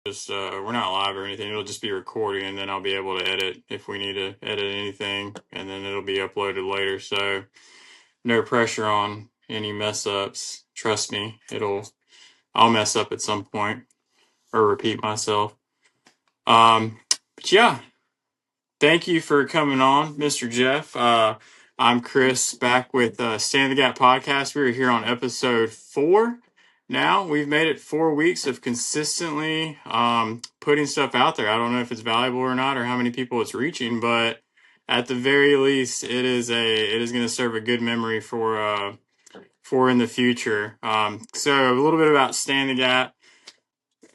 just we're not live or anything. It'll just be recording, and then I'll be able to edit if we need to edit anything, and then it'll be uploaded later. So no pressure on any mess ups. Trust me, I'll mess up at some point or repeat myself. But yeah, thank you for coming on, Mr. Jeff. I'm Chris, back with Stand the Gap podcast. We're here on episode 4. Now we've made it 4 weeks of consistently putting stuff out there. I don't know if it's valuable or not, or how many people it's reaching, but at the very least, it is going to serve a good memory for in the future. So a little bit about Stand the Gap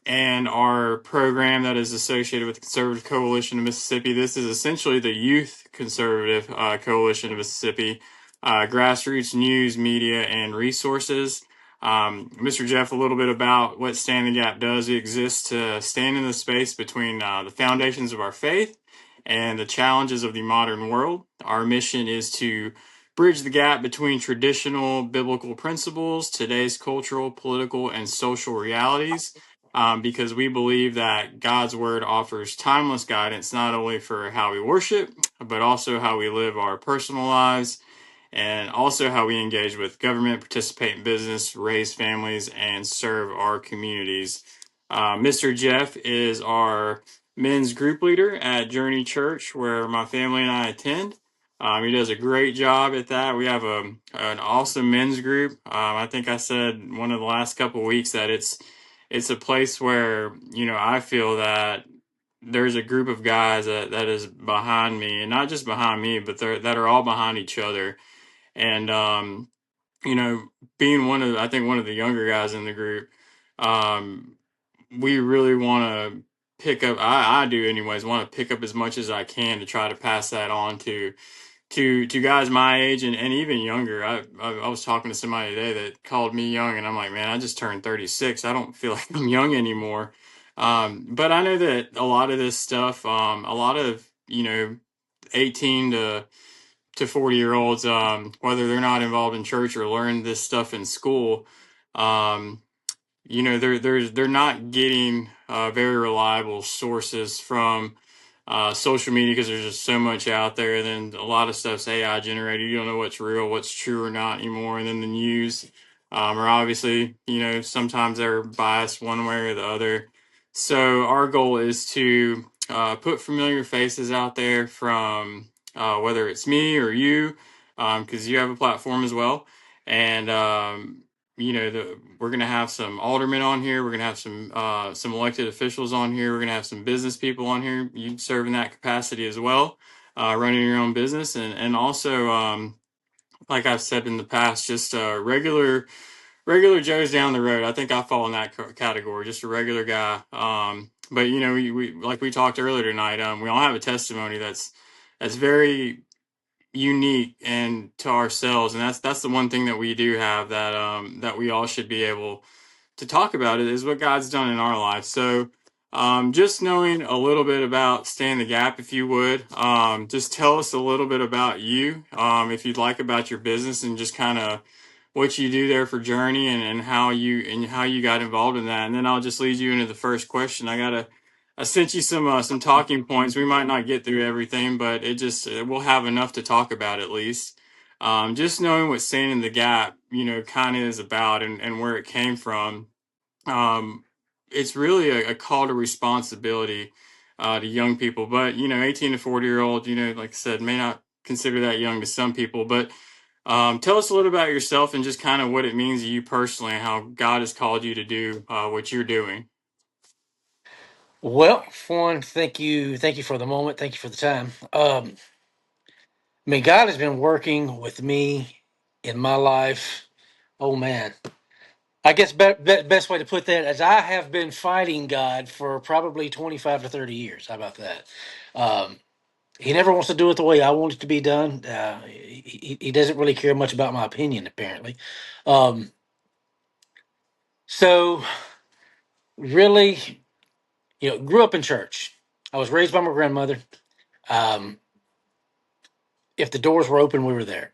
and our program that is associated with the Conservative Coalition of Mississippi. This is essentially the Youth Conservative Coalition of Mississippi, grassroots news, media, and resources. Mr. Jeff, a little bit about what Stand the Gap does. It exists to stand in the space between the foundations of our faith and the challenges of the modern world. Our mission is to bridge the gap between traditional biblical principles, today's cultural, political, and social realities, because we believe that God's word offers timeless guidance, not only for how we worship, but also how we live our personal lives, and also how we engage with government, participate in business, raise families, and serve our communities. Mr. Jeff is our men's group leader at Journey Church, where my family and I attend. He does a great job at that. We have an awesome men's group. I think I said one of the last couple of weeks that it's a place where, I feel that there's a group of guys that is behind me, and not just behind me, but that are all behind each other. And, being I think one of the younger guys in the group, we really want to pick up, I do anyways, want to pick up as much as I can to try to pass that on to guys my age and even younger. I was talking to somebody today that called me young, and I'm like, man, I just turned 36. I don't feel like I'm young anymore. But I know that a lot of this stuff, a lot of 18 to 40-year-olds, whether they're not involved in church or learn this stuff in school, they're not getting very reliable sources from social media, because there's just so much out there. And then a lot of stuff's AI generated. You don't know what's real, what's true or not anymore. And then the news are obviously, sometimes they're biased one way or the other. So our goal is to put familiar faces out there from whether it's me or you, because you have a platform as well. And we're going to have some aldermen on here. We're going to have some elected officials on here. We're going to have some business people on here. You serve in that capacity as well, running your own business, and also, like I've said in the past, just regular Joes down the road. I think I fall in that category, just a regular guy. But we like we talked earlier tonight. We all have a testimony that's very unique and to ourselves, and that's the one thing that we do have that we all should be able to talk about. It is what God's done in our life. So just knowing a little bit about Stand the Gap, if you would, just tell us a little bit about you, if you'd like, about your business, and just kind of what you do there for Journey, and how you got involved in that. And then I'll just lead you into the first question. I sent you some talking points. We might not get through everything, but we'll have enough to talk about at least. Just knowing what Standing the Gap, kind of is about, and where it came from. It's really a call to responsibility to young people, but 18 to 40-year-old, like I said, may not consider that young to some people. But tell us a little about yourself, and just kind of what it means to you personally, and how God has called you to do what you're doing. Well, for one, thank you for the moment. Thank you for the time. God has been working with me in my life. Oh man, I guess best way to put that is I have been fighting God for probably 25 to 30 years. How about that? He never wants to do it the way I want it to be done. He doesn't really care much about my opinion, apparently. So really, grew up in church. I was raised by my grandmother. Um, if the doors were open, we were there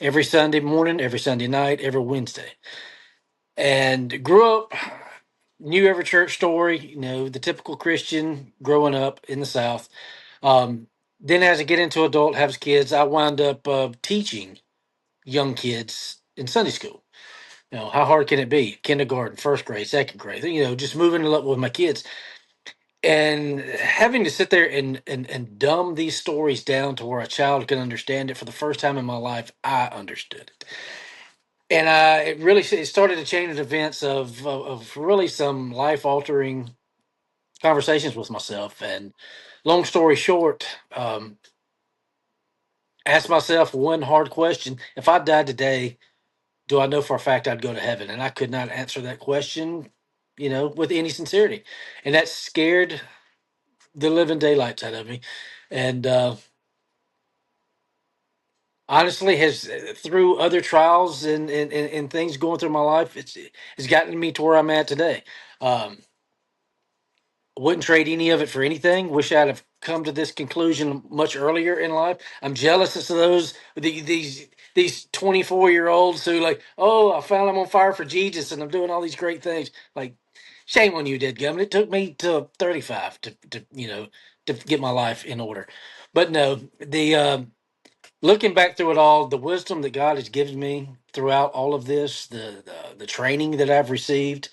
every Sunday morning, every Sunday night, every Wednesday. And grew up Knew every church story, the typical Christian growing up in the South. Um, then as I get into adult, have kids, I wind up teaching young kids in Sunday school. How hard can it be? Kindergarten, first grade, second grade, just moving up with my kids and having to sit there and dumb these stories down to where a child can understand it. For the first time in my life, I understood it. And it started a chain of events of really some life altering conversations with myself. And long story short, asked myself one hard question: if I died today, do I know for a fact I'd go to heaven? And I could not answer that question, with any sincerity. And that scared the living daylights out of me. And honestly, has through other trials and things going through my life, it's gotten me to where I'm at today. Um, wouldn't trade any of it for anything. Wish I'd have come to this conclusion much earlier in life. I'm jealous of these 24-year-olds who like, oh, I found I'm on fire for Jesus and I'm doing all these great things. Like, shame on you, Dadgum. It took me to 35 to get my life in order. But no, the looking back through it all, the wisdom that God has given me throughout all of this, the training that I've received.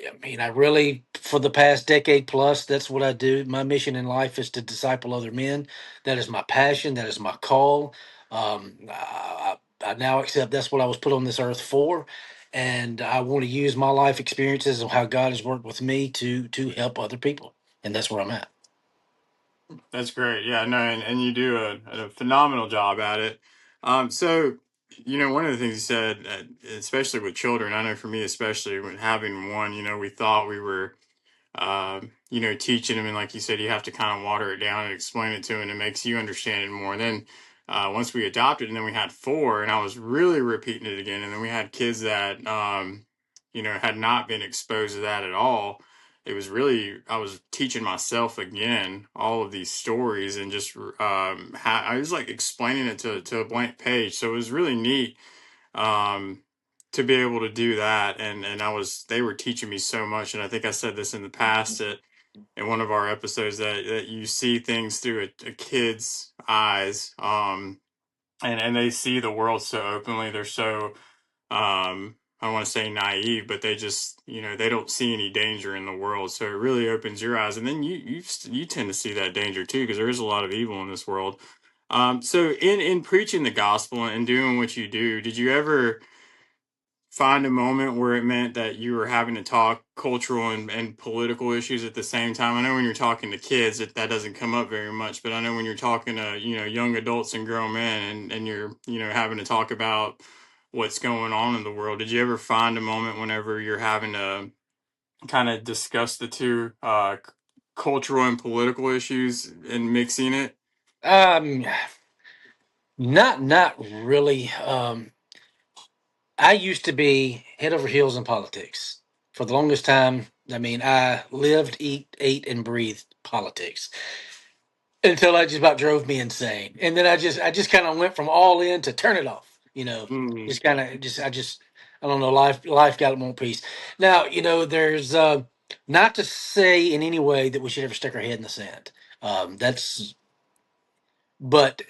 I mean, I really, for the past decade plus, that's what I do. My mission in life is to disciple other men. That is my passion. That is my call. I now accept that's what I was put on this earth for, and I want to use my life experiences and how God has worked with me to help other people, and that's where I'm at. That's great. Yeah, no, and you do a phenomenal job at it. So, one of the things you said, especially with children, I know for me, especially when having one, we thought we were teaching them. And like you said, you have to kind of water it down and explain it to them. And it makes you understand it more. And then once we adopted, and then we had four, and I was really repeating it again. And then we had kids that, had not been exposed to that at all. It was really, I was teaching myself again all of these stories and just, I was like explaining it to a blank page. So it was really neat um, to be able to do that. And they were teaching me so much. And I think I said this in the past in one of our episodes that you see things through a kid's eyes. And they see the world so openly. They're so, I don't want to say naive, but they just, they don't see any danger in the world. So it really opens your eyes. And then you tend to see that danger too, because there is a lot of evil in this world. So in preaching the gospel and doing what you do, did you ever find a moment where it meant that you were having to talk cultural and political issues at the same time? I know when you're talking to kids that doesn't come up very much, but I know when you're talking to, young adults and grown men and you're, having to talk about what's going on in the world. Did you ever find a moment whenever you're having to kind of discuss the two cultural and political issues and mixing it? Um, not really. I used to be head over heels in politics for the longest time. I mean, I lived, eat, ate, and breathed politics until I just about drove me insane. And then I just kind of went from all in to turn it off. Mm, Just kind of I don't know. Life got more peace. Now there's not to say in any way that we should ever stick our head in the sand. That's but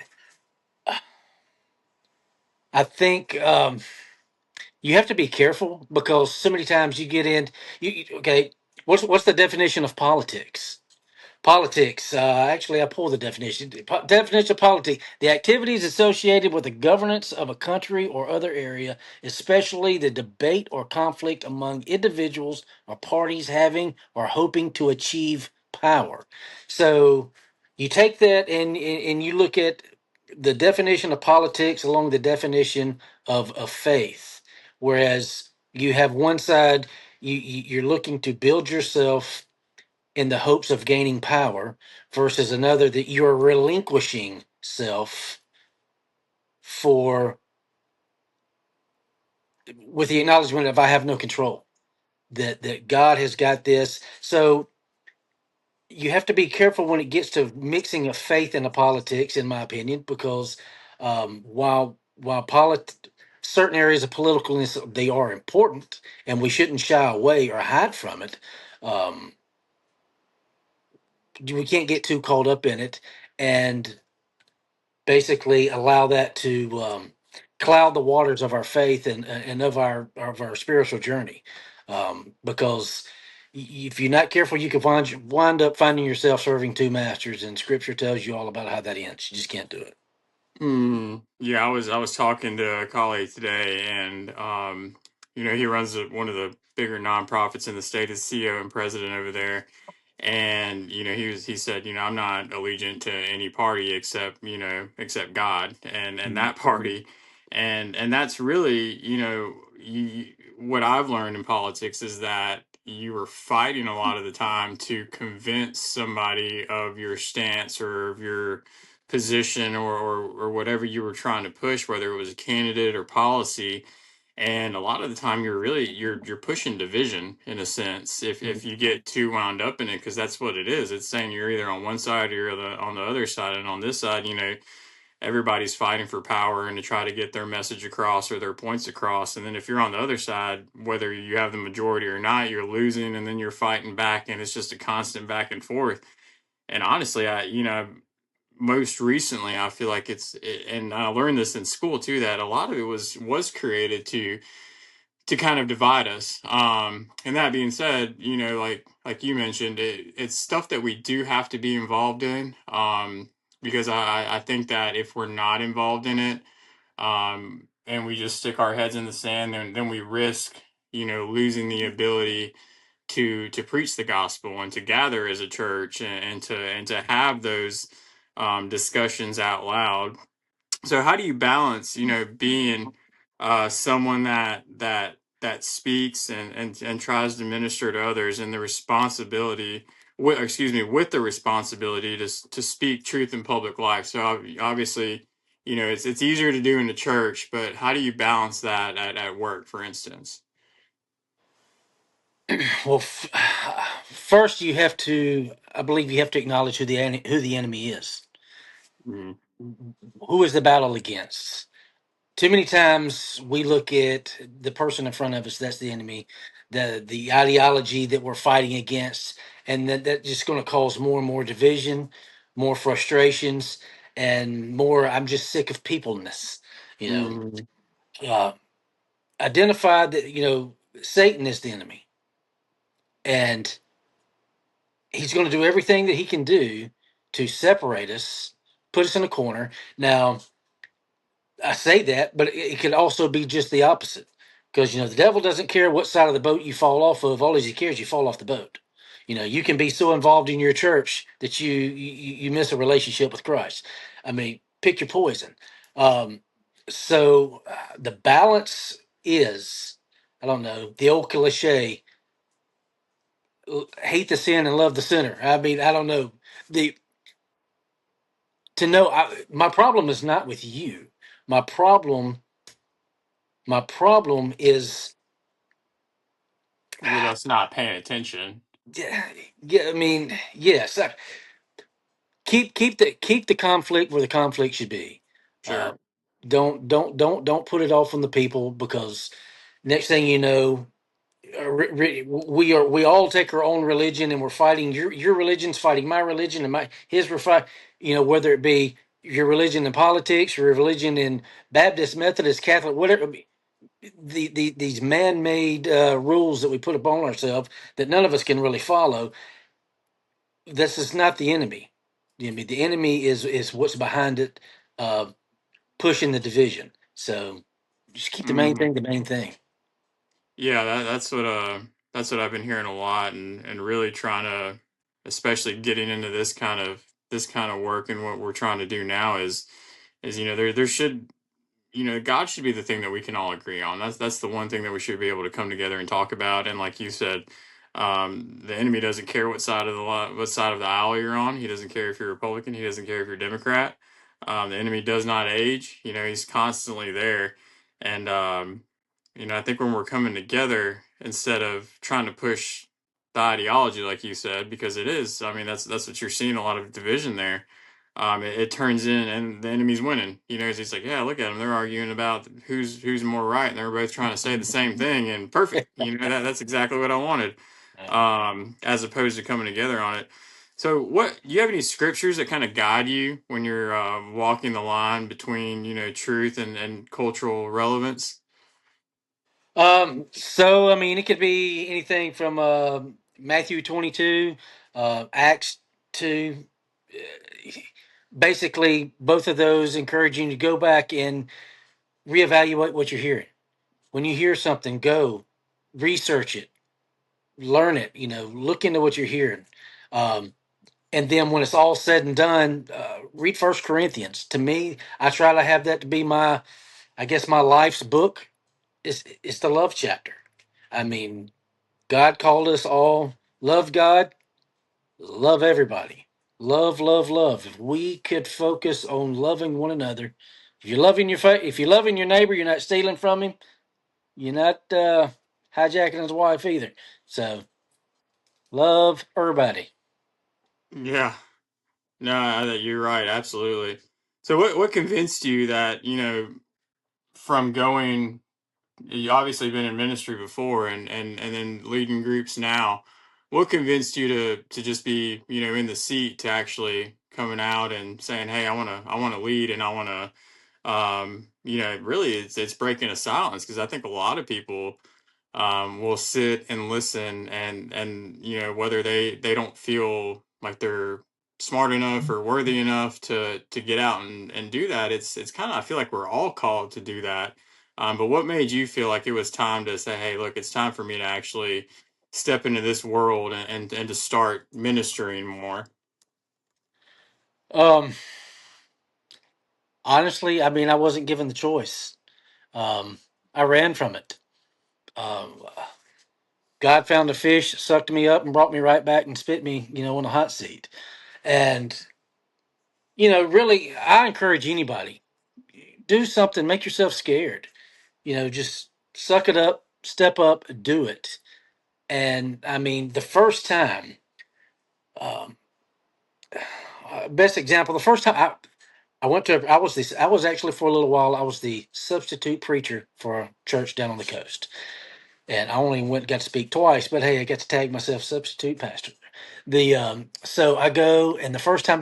I think you have to be careful because so many times you get in. Okay, what's the definition of politics? Politics. Actually, I pulled the definition. Definition of politics: the activities associated with the governance of a country or other area, especially the debate or conflict among individuals or parties having or hoping to achieve power. So, you take that and you look at the definition of politics along the definition of faith. Whereas you have one side, you're looking to build yourself in the hopes of gaining power versus another that you're relinquishing self for with the acknowledgement of I have no control, that God has got this. So you have to be careful when it gets to mixing of faith into politics, in my opinion, because while certain areas of politicalness, they are important, and we shouldn't shy away or hide from it. Um, we can't get too caught up in it and basically allow that to cloud the waters of our faith and of our spiritual journey. Because if you're not careful, you can wind up finding yourself serving two masters, and Scripture tells you all about how that ends. You just can't do it. Yeah, I was talking to a colleague today, and he runs one of the bigger nonprofits in the state, is CEO and president over there, and he said, I'm not allegiant to any party except God and Mhm. that party, and that's really what I've learned in politics is that you are fighting a lot of the time to convince somebody of your stance or of your position or whatever you were trying to push, whether it was a candidate or policy. And a lot of the time you're pushing division in a sense if you get too wound up in it, because that's what it is. It's saying you're either on one side or you're on the other side. And on this side, everybody's fighting for power and to try to get their message across or their points across. And then if you're on the other side, whether you have the majority or not, you're losing, and then you're fighting back, and it's just a constant back and forth. And honestly, most recently I feel like and I learned this in school too, that a lot of it was created to kind of divide us. And that being said, like you mentioned, it's stuff that we do have to be involved in, because I think that if we're not involved in it, and we just stick our heads in the sand, then we risk losing the ability to preach the gospel and to gather as a church, and to have those discussions out loud. So how do you balance, being someone that speaks and tries to minister to others, and the responsibility, with the responsibility to speak truth in public life? So obviously, it's easier to do in the church, but how do you balance that at work, for instance? Well, first you have to, I believe, you have to acknowledge who the enemy is. Mm, Who is the battle against? Too many times we look at the person in front of us, that's the enemy, the ideology that we're fighting against, and that's just going to cause more and more division, more frustrations, and more I'm just sick of peopleness. You mm, know, identify that, Satan is the enemy, and he's going to do everything that he can do to separate us, put us in a corner. Now, I say that, but it could also be just the opposite, because the devil doesn't care what side of the boat you fall off of. All he cares you fall off the boat. You can be so involved in your church that you miss a relationship with Christ. I mean, pick your poison. The balance is, I don't know, the old cliche: hate the sin and love the sinner. I mean, I don't know the to know. My problem is not with you. My problem My problem is, with us not paying attention. yeah, yeah. I mean, yes. Keep the conflict where the conflict should be. Uh, Sure. don't put it off on the people, because next thing you know, we all take our own religion, and we're fighting. Your religion's fighting my religion, and my his we're fight. Whether it be your religion in politics, your religion in Baptist, Methodist, Catholic, whatever. These man-made rules that we put upon ourselves that none of us can really follow. This is not the enemy. The enemy is what's behind it, uh, pushing the division. So just keep the main Mm, thing the main thing. yeah, that's what I've been hearing a lot, and really trying to, especially getting into this kind of work, and what we're trying to do now is there should, God should be the thing that we can all agree on. That's the one thing that we should be able to come together and talk about. And like you said, the enemy doesn't care what side of the aisle you're on. He doesn't care if you're Republican. He doesn't care if you're Democrat. The enemy does not age. He's constantly there. And I think when we're coming together, instead of trying to push the ideology, like you said, because it is. I mean, that's what you're seeing, a lot of division there. it turns in and the enemy's winning. He's like, yeah, look at them. They're arguing about who's more right, and they're both trying to say the same thing. And perfect. That's exactly what I wanted. As opposed to coming together on it. So, what do you have any scriptures that kind of guide you when you're walking the line between truth and cultural relevance? So I mean, it could be anything from Matthew 22, Acts 2. Uh, Basically, both of those encouraging you to go back and reevaluate what you're hearing. When you hear something, go research it, learn it. Look into what you're hearing. Um, and then when it's all said and done, read First Corinthians. To me, I try to have that to be my, I guess, my life's book. It's the love chapter. I mean, God called us all love God, love everybody. Love, love, love. If we could focus on loving one another, if you're loving your neighbor, you're not stealing from him. You're not hijacking his wife either. So love everybody. Yeah, no, you're right, absolutely. So, what convinced you that from going you obviously been in ministry before and then leading groups now. What convinced you to just be, in the seat to actually coming out and saying, "Hey, I want to lead and I want to really it's breaking a silence because I think a lot of people will sit and listen and whether they don't feel like they're smart enough or worthy enough to get out and do that. It's kind of I feel like we're all called to do that. But what made you feel like it was time to say, hey, look, it's time for me to actually step into this world and to start ministering more? Um, Honestly, I mean, I wasn't given the choice. Um, I ran from it. Um, God found a fish, sucked me up, and brought me right back and spit me, on a hot seat. And really, I encourage anybody do something, make yourself scared. Just suck it up, step up, do it. And I mean, the first time, um, best example, the first time I went to, I was actually for a little while, I was the substitute preacher for a church down on the coast. And I only got to speak twice, but hey, I got to tag myself substitute pastor. So I go, and the first time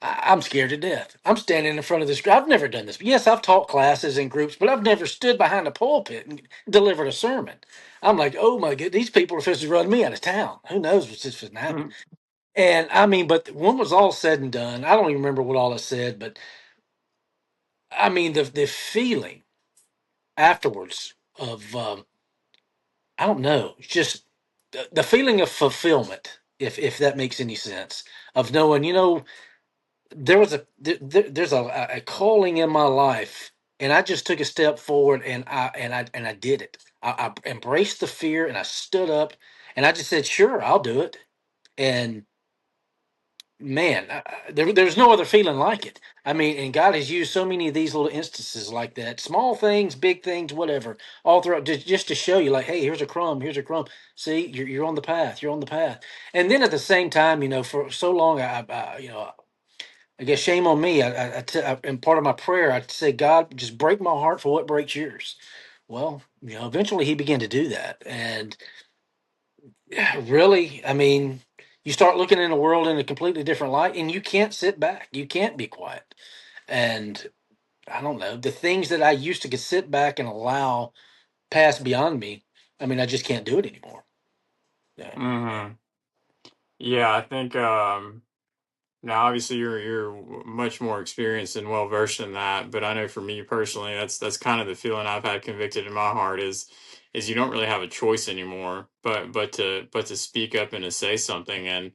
I'm scared to death. I'm standing in front of this. I've never done this. Yes, I've taught classes in groups, but I've never stood behind a pulpit and delivered a sermon. I'm like, oh my god, these people are supposed to run me out of town. Who knows what's just going to happen? Mhm. And I mean, but when it was all said and done, I don't even remember what all I said, but I mean, the feeling afterwards of I don't know, just the feeling of fulfillment, if that makes any sense, of knowing, there's a calling in my life, and I just took a step forward, and I did it. I embraced the fear, and I stood up, and I just said, "Sure, I'll do it." And man, there's no other feeling like it. I mean, and God has used so many of these little instances like that, small things, big things, whatever, all throughout, just to show you, like, hey, here's a crumb, here's a crumb. See, you're on the path, you're on the path. And then at the same time, for so long, I guess shame on me. And part of my prayer, I say, God, just break my heart for what breaks yours. Well, eventually He began to do that, and yeah, really, I mean, you start looking in the world in a completely different light, and you can't sit back. You can't be quiet. And I don't know, the things that I used to sit back and allow pass beyond me. I mean, I just can't do it anymore. Yeah. Mhm. Yeah, I think now obviously you're much more experienced and well versed in that, but I know for me personally, that's kind of the feeling I've had convicted in my heart is you don't really have a choice anymore, but to speak up and to say something. And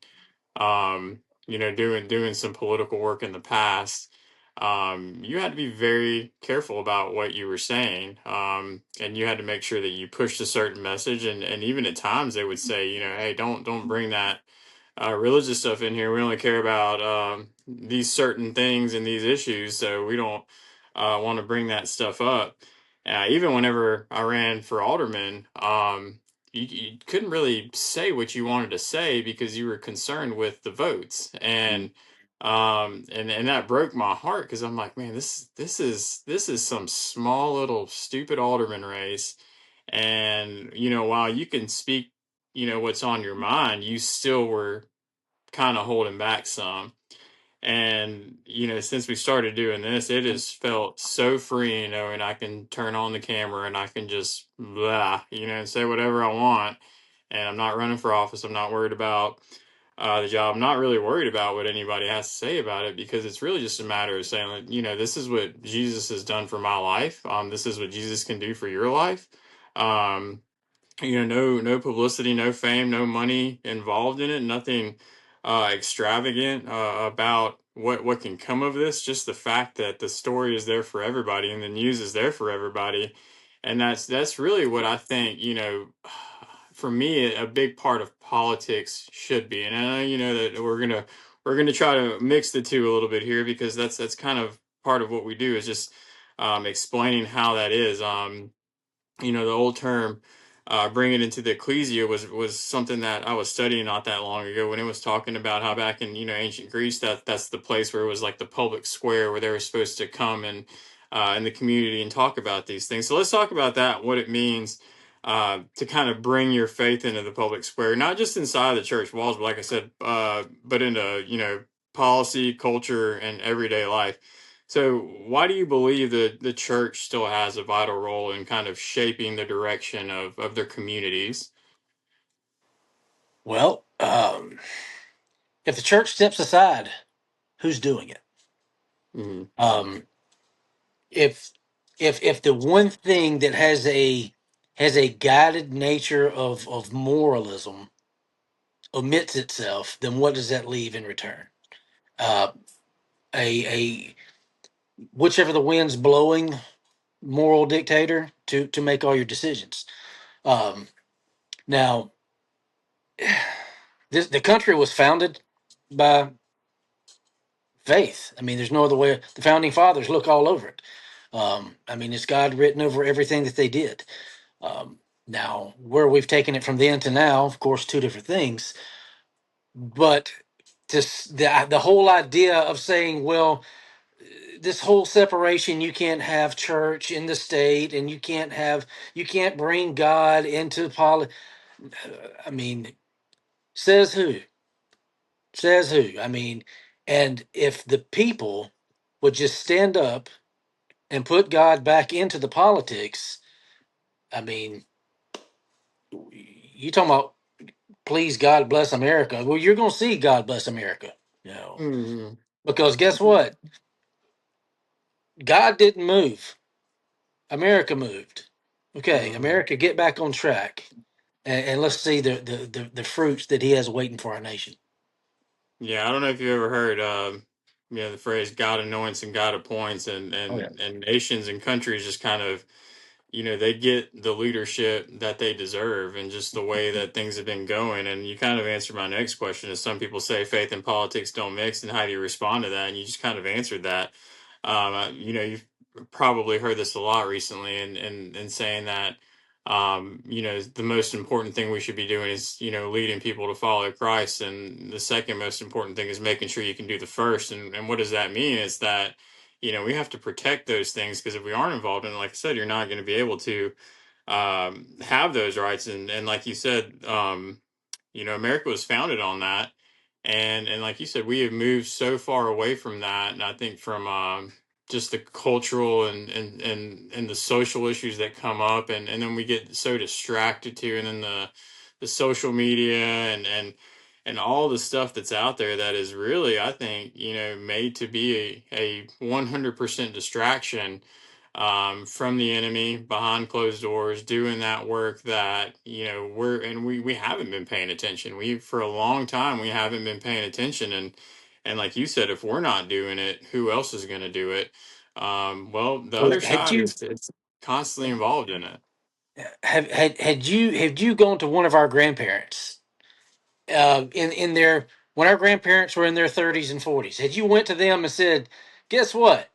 doing some political work in the past, you had to be very careful about what you were saying, and you had to make sure that you pushed a certain message. And even at times they would say, hey, don't bring that religious stuff in here. We only care about these certain things and these issues, so we don't want to bring that stuff up. Even whenever I ran for alderman, you couldn't really say what you wanted to say because you were concerned with the votes. And And that broke my heart because I'm like, man, this is some small little stupid alderman race, and while you can speak, what's on your mind, you still were kind of holding back some. And since we started doing this, it has felt so free, and I can turn on the camera and I can just blah, and say whatever I want. And I'm not running for office. I'm not worried about the job. I'm not really worried about what anybody has to say about it, because it's really just a matter of saying, like, this is what Jesus has done for my life. This is what Jesus can do for your life. Um, no publicity, no fame, no money involved in it, nothing extravagant about what can come of this. Just the fact that the story is there for everybody and the news is there for everybody, and that's really what I think. For me, a big part of politics should be, and I know that we're gonna try to mix the two a little bit here, because that's kind of part of what we do, is just explaining how that is. The old term, bring it into the ecclesia, was something that I was studying not that long ago, when it was talking about how back in ancient Greece, that's the place where it was like the public square where they were supposed to come and in the community and talk about these things. So let's talk about that, what it means to kind of bring your faith into the public square, not just inside the church walls, but like I said, but into policy, culture, and everyday life. So, why do you believe that the church still has a vital role in kind of shaping the direction of their communities? Well, if the church steps aside, who's doing it? Hmm. Um, if if the one thing that has a guided nature of moralism omits itself, then what does that leave in return? Uh, a whichever the wind's blowing moral dictator to make all your decisions. Um, Now, the country was founded by faith. I mean, there's no other way. The founding fathers look all over it. I mean, it's God written over everything that they did. Now, where we've taken it from then to now, of course, two different things. But just the whole idea of saying, well, this whole separation, you can't have church in the state, and you can't bring God into I mean, says who? Says who? I mean, and if the people would just stand up and put God back into the politics, I mean, you talking about please God bless America. Well, you're going to see God bless America, you know, Hmm. because guess what? God didn't move. America moved. Okay, Hmm. America, get back on track, and let's see the fruits that He has waiting for our nation. Yeah, I don't know if you ever heard, the phrase "God anoints and God appoints," and Oh yeah. nations and countries just kind of, they get the leadership that they deserve, and just the way that things have been going. And you kind of answered my next question: is some people say faith and politics don't mix, and how do you respond to that? And you just kind of answered that. You've probably heard this a lot recently, and saying that, the most important thing we should be doing is, leading people to follow Christ. And the second most important thing is making sure you can do the first. And what does that mean? Is that, we have to protect those things, because if we aren't involved in it, like I said, you're not going to be able to have those rights. And like you said, America was founded on that. And like you said, we have moved so far away from that. And I think from just the cultural and the social issues that come up, and then we get so distracted too, and then the social media and all the stuff that's out there that is really, I think, made to be a 100% distraction from the enemy behind closed doors, doing that work that we haven't been paying attention. We For a long time we haven't been paying attention, and like you said, if we're not doing it, who else is going to do it? Well, the Well, other side is it's constantly involved in it. had you gone to one of our grandparents in their when our grandparents were in their 30s and 40s? Had you went to them and said, "Guess what?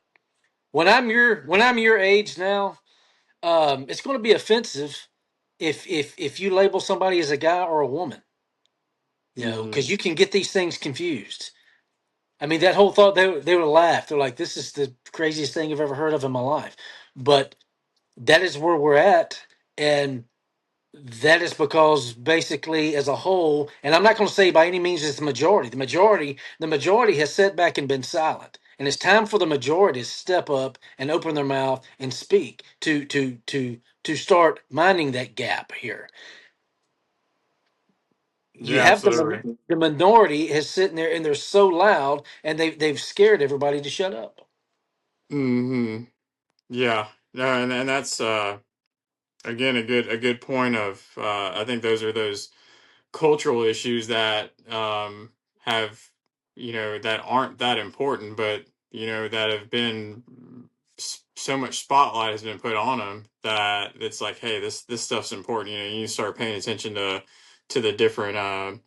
When I'm your age now, it's going to be offensive if you label somebody as a guy or a woman, you know, Hmm. because you can get these things confused." I mean, that whole thought they would laugh. They're like, "This is the craziest thing I've ever heard of in my life." But that is where we're at, and that is because basically, as a whole, and I'm not going to say by any means it's the majority. The majority has sat back and been silent, and it's time for the majority to step up and open their mouth and speak to start minding that gap here. You Yeah, have absolutely. the minority is sitting there and they're so loud and they've scared everybody to shut up. Hmm. Yeah. No, and that's again a good point of I think those are those cultural issues that have that aren't that important, but that have been so much spotlight has been put on them that it's like, hey, this stuff's important. You start paying attention to the different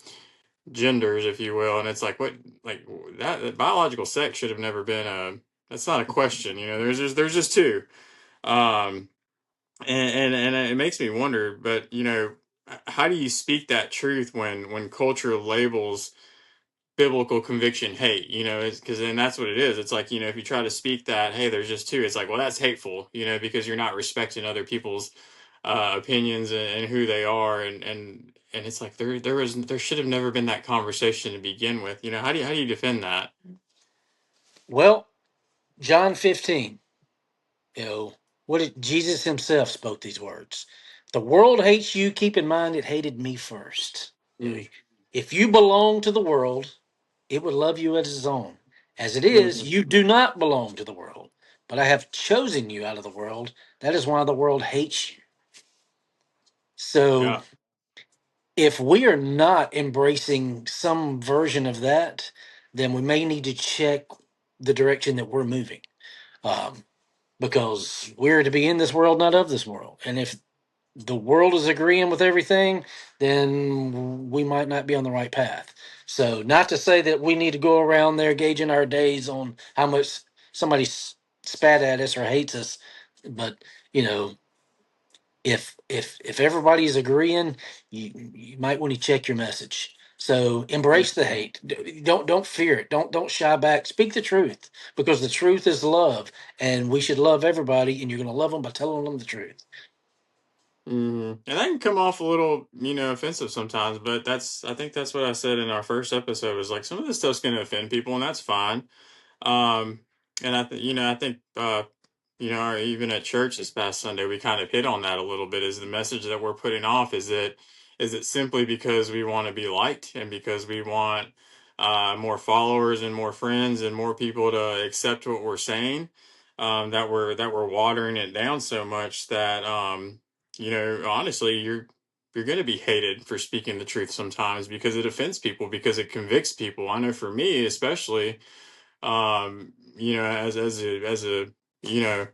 genders, if you will, and it's like what like that biological sex should have never been a that's not a question. There's just two. Um, and it makes me wonder, but how do you speak that truth when culture labels biblical conviction hate? Because then that's what it is. It's like, if you try to speak that, hey, there's just two, it's like, well, that's hateful, because you're not respecting other people's opinions and who they are, and it's like there should have never been that conversation to begin with. How do you defend that? Well, John 15, you know, what did Jesus himself spoke these words. The world hates you, keep in mind it hated me first. You know, Mm, if you belong to the world, it would love you as its own. As it is, mhm. you do not belong to the world, but I have chosen you out of the world. That is why the world hates you. So Yeah. if we are not embracing some version of that, then we may need to check the direction that we're moving. Um, because we're to be in this world, not of this world. And if the world is agreeing with everything, then we might not be on the right path. So, not to say that we need to go around there gauging our days on how much somebody spat at us or hates us, but you know, if everybody is agreeing, you might want to check your message. So embrace the hate. Don't fear it. Don't shy back. Speak the truth because the truth is love, and we should love everybody. And you're going to love them by telling them the truth. And that can come off a little, offensive sometimes, but I think that's what I said in our first episode was like some of this stuff's going to offend people, and that's fine. Um, and I think, even at church this past Sunday, we kind of hit on that a little bit. Is the message that we're putting off? Is it simply because we want to be liked and because we want more followers and more friends and more people to accept what we're saying? That we're watering it down so much that honestly, you're going to be hated for speaking the truth sometimes because it offends people, because it convicts people. I know for me, especially, as a you know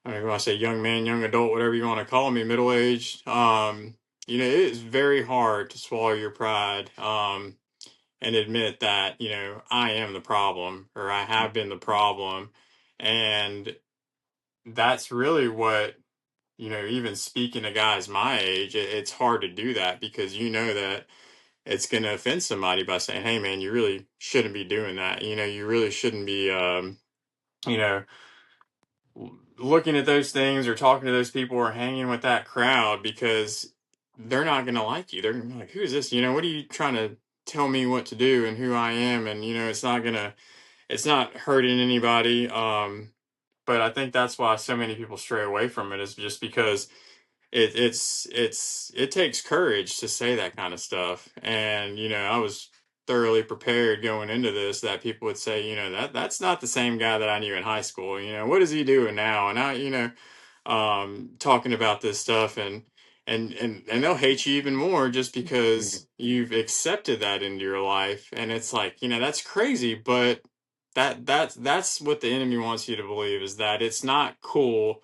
I don't want to say young man, young adult, whatever you want to call me, middle aged. It is very hard to swallow your pride, and admit that I am the problem, or I have been the problem. And that's really what, even speaking to guys my age, it's hard to do that because that it's going to offend somebody by saying, hey man, you really shouldn't be doing that. You really shouldn't be, you know, looking at those things or talking to those people or hanging with that crowd, because they're not going to like you. They're gonna be like, who is this? What are you trying to tell me what to do and who I am? And, it's not hurting anybody. But I think that's why so many people stray away from it, is just because it takes courage to say that kind of stuff. And I was thoroughly prepared going into this that people would say, that's not the same guy that I knew in high school. What is he doing now? And talking about this stuff, and they'll hate you even more just because you've accepted that into your life. And it's like, that's crazy, but that's what the enemy wants you to believe, is that it's not cool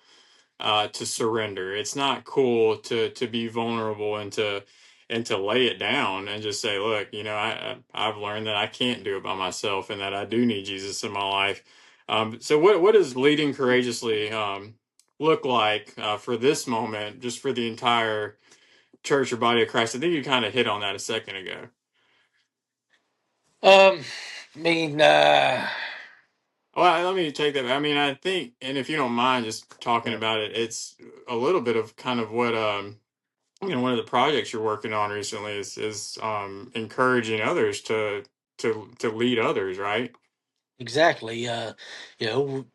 to surrender. It's not cool to be vulnerable and to lay it down and just say, look, I've learned that I can't do it by myself and that I do need Jesus in my life. So what does leading courageously look like for this moment, just for the entire church or body of Christ? I think you kind of hit on that a second ago. Um, I mean, Well, let me take that. I mean, I think, and if you don't mind just talking about it, it's a little bit of kind of what one of the projects you're working on recently is encouraging others to lead others, right? exactly. You know,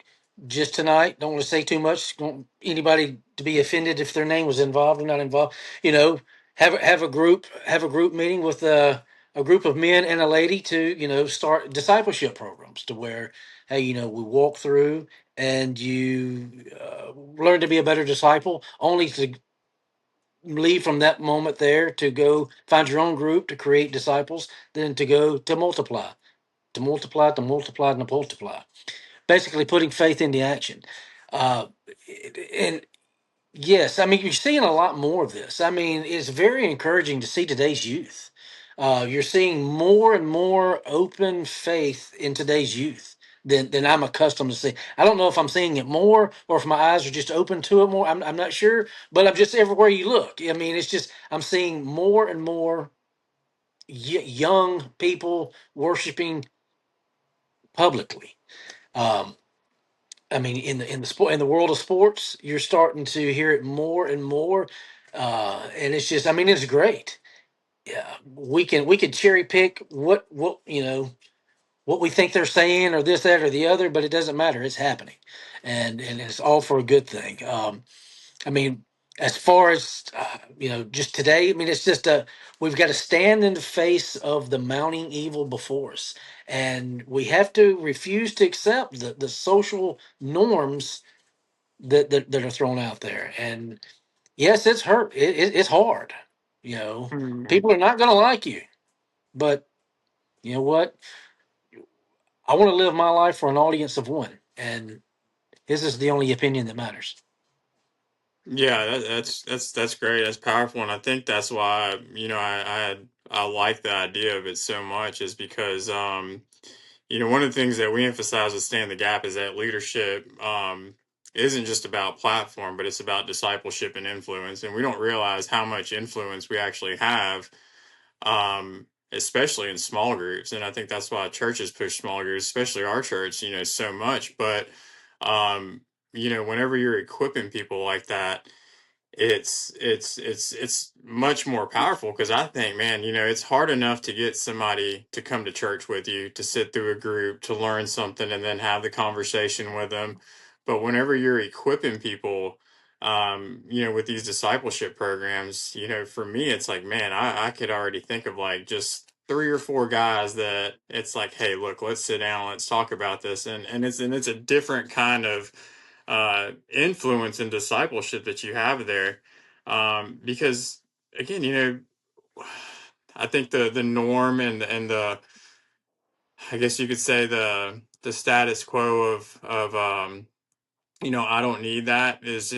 just tonight, don't want to say too much. Don't want anybody to be offended if their name was involved or not involved. You know, have a group meeting with a group of men and a lady to start discipleship programs to where hey we walk through and you learn to be a better disciple, only to leave from that moment there to go find your own group to create disciples, then to go to multiply, to multiply, to multiply, and to multiply, basically putting faith into action. Uh, and yes, I mean, you're seeing a lot more of this. I mean, it's very encouraging to see today's youth. You're seeing more and more open faith in today's youth than I'm accustomed to see. I don't know if I'm seeing it more or if my eyes are just open to it more. I'm not sure, but I'm just everywhere you look. I mean, it's just I'm seeing more and more young people worshiping publicly. Um, I mean, in the sport in the world of sports, you're starting to hear it more and more, and it's just, I mean, it's great. Yeah, we can cherry pick what what we think they're saying or this, that, or the other, but it doesn't matter. It's happening, and it's all for a good thing. I mean, as far as just today, I mean, it's just we've got to stand in the face of the mounting evil before us, and we have to refuse to accept the social norms that are thrown out there. And yes, it's hurt. It's hard. You know, Mhm. people are not going to like you, but you know what? I want to live my life for an audience of one, and this is the only opinion that matters. Yeah, that's great. That's powerful, and I think that's why I like the idea of it so much is because one of the things that we emphasize with Stand the Gap is that leadership isn't just about platform, but it's about discipleship and influence, and we don't realize how much influence we actually have, especially in small groups. And I think that's why churches push small groups, especially our church, so much. But um, whenever you're equipping people like that, it's much more powerful because I think, man, it's hard enough to get somebody to come to church with you, to sit through a group, to learn something, and then have the conversation with them. But whenever you're equipping people, with these discipleship programs, for me, it's like, man, I could already think of like just three or four guys that it's like, hey, look, let's sit down, let's talk about this, and it's a different kind of influence and discipleship that you have there. Because again, I think the norm and the I guess you could say the status quo of I don't need that is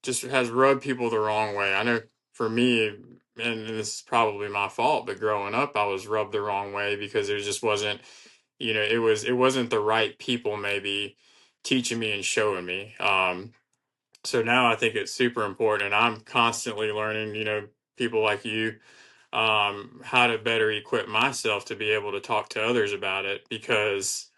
just has rubbed people the wrong way. I know for me, and this is probably my fault, but growing up, I was rubbed the wrong way because there just wasn't, it wasn't the right people maybe teaching me and showing me. So now I think it's super important, and I'm constantly learning, people like you, how to better equip myself to be able to talk to others about it because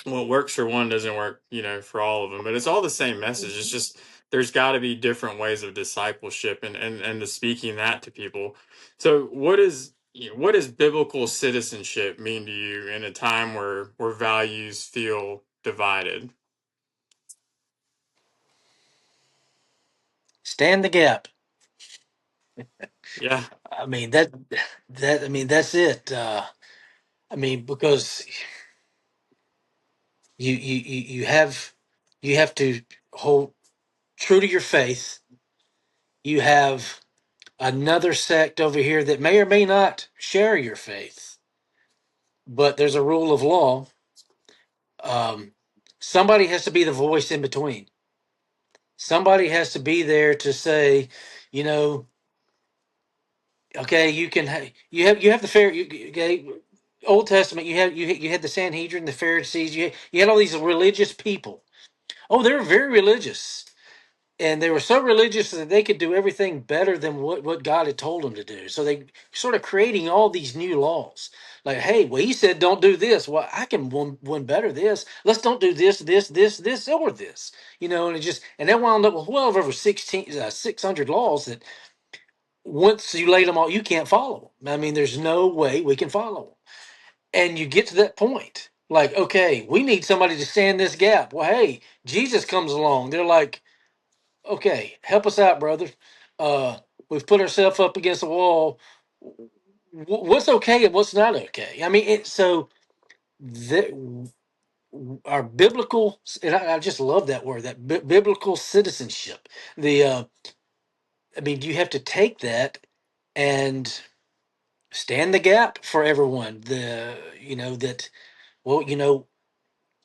what works for one doesn't work, for all of them. But it's all the same message. It's just there's got to be different ways of discipleship and the speaking that to people. So what does biblical citizenship mean to you in a time where values feel divided? Stand the gap. Yeah. I mean I mean that's it. I mean because you have to hold true to your faith. You have another sect over here that may or may not share your faith, but there's a rule of law. Um, Somebody has to be the voice in between. Somebody has to be there to say, you know, okay, you have the fair. Okay, Old Testament, you had the Sanhedrin, the Pharisees. You had all these religious people. Oh, they're very religious. and they were so religious that they could do everything better than what God had told them to do. So they sort of creating all these new laws. Like, hey, well, he said don't do this. Well, I can one better this. Let's don't do this, or this. And it just and they wound up with well over 600 laws that once you lay them all, you can't follow them. I mean, there's no way we can follow them. And you get to that point, like, okay, we need somebody to stand this gap. Well, hey, Jesus comes along. They're like, okay, help us out, brother. Uh, we've put ourselves up against the wall. What's okay and what's not okay? I mean, so the, our biblical, and I just love that word, that biblical citizenship. I mean, you have to take that and stand the gap for everyone. That, well,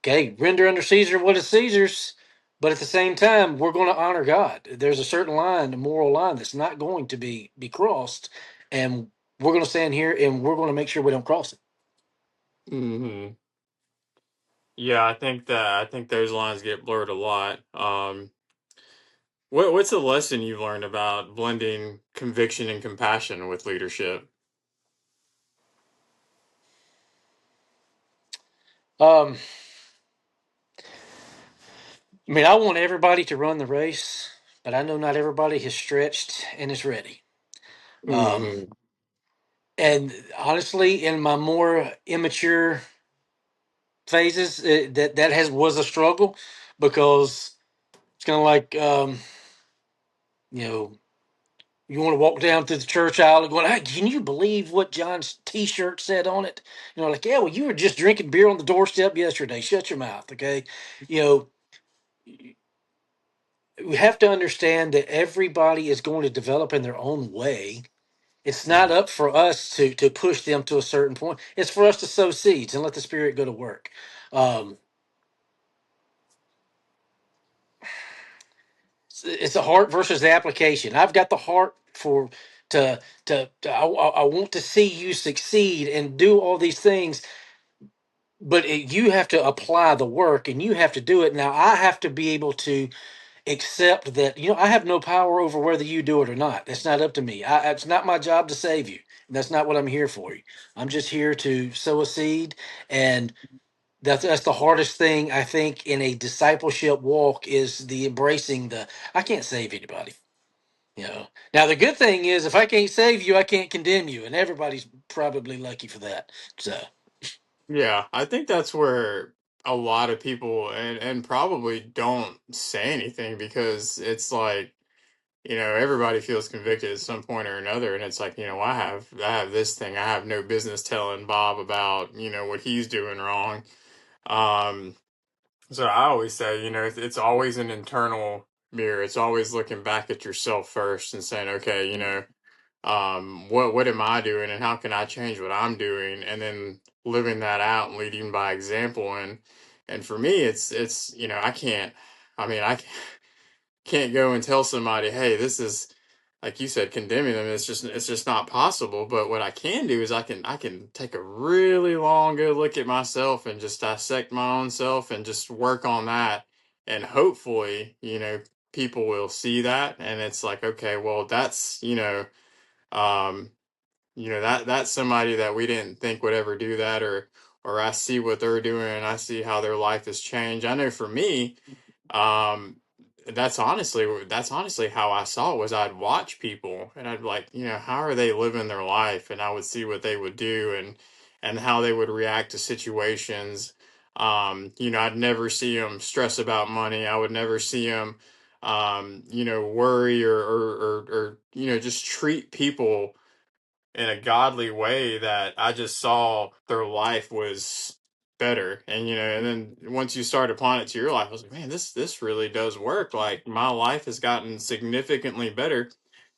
okay, render under Caesar what is Caesar's, but at the same time, we're going to honor God. There's a certain line, a moral line that's not going to be crossed, and we're going to stand here and we're going to make sure we don't cross it. Hmm. Yeah, I think those lines get blurred a lot. What's a lesson you've learned about blending conviction and compassion with leadership? Um, I mean, I want everybody to run the race, but I know not everybody has stretched and is ready. Um, Hmm. and honestly, in my more immature phases, that has was a struggle because it's kind of like you know you want to walk down through the church aisle and going, hey, can you believe what John's T-shirt said on it? Like, yeah, well, you were just drinking beer on the doorstep yesterday. Shut your mouth, okay? You know, we have to understand that everybody is going to develop in their own way. It's not up for us to push them to a certain point. It's for us to sow seeds and let the Spirit go to work. Um, it's the heart versus the application. I've got the heart for I want to see you succeed and do all these things, but you have to apply the work and you have to do it. Now I have to be able to accept that I have no power over whether you do it or not. It's not up to me. It's not my job to save you. That's not what I'm here for. I'm just here to sow a seed, and that's the hardest thing I think in a discipleship walk is the embracing the I can't save anybody. Now the good thing is if I can't save you, I can't condemn you, and everybody's probably lucky for that. So Yeah, I think that's where a lot of people and probably don't say anything because it's like, everybody feels convicted at some point or another, and it's like, I have this thing. I have no business telling Bob about, what he's doing wrong. Um, so I always say, it's always an internal mirror. It's always looking back at yourself first and saying, okay, what am I doing and how can I change what I'm doing, and then living that out and leading by example. And for me, it's I can't. I mean, can't go and tell somebody, hey, this is, like you said, condemning them. It's just not possible. But what I can do is I can take a really long good look at myself and just dissect my own self and just work on that. And hopefully, people will see that and it's like, okay, well, that's, um, that's somebody that we didn't think would ever do that, or I see what they're doing and I see how their life has changed. I know for me, um, that's honestly how I saw it was I'd watch people and I'd be like, how are they living their life? And I would see what they would do and how they would react to situations. I'd never see them stress about money. I would never see them, worry or just treat people in a godly way that I just saw their life was better. And then once you start applying it to your life, I was like, man, this really does work. Like my life has gotten significantly better,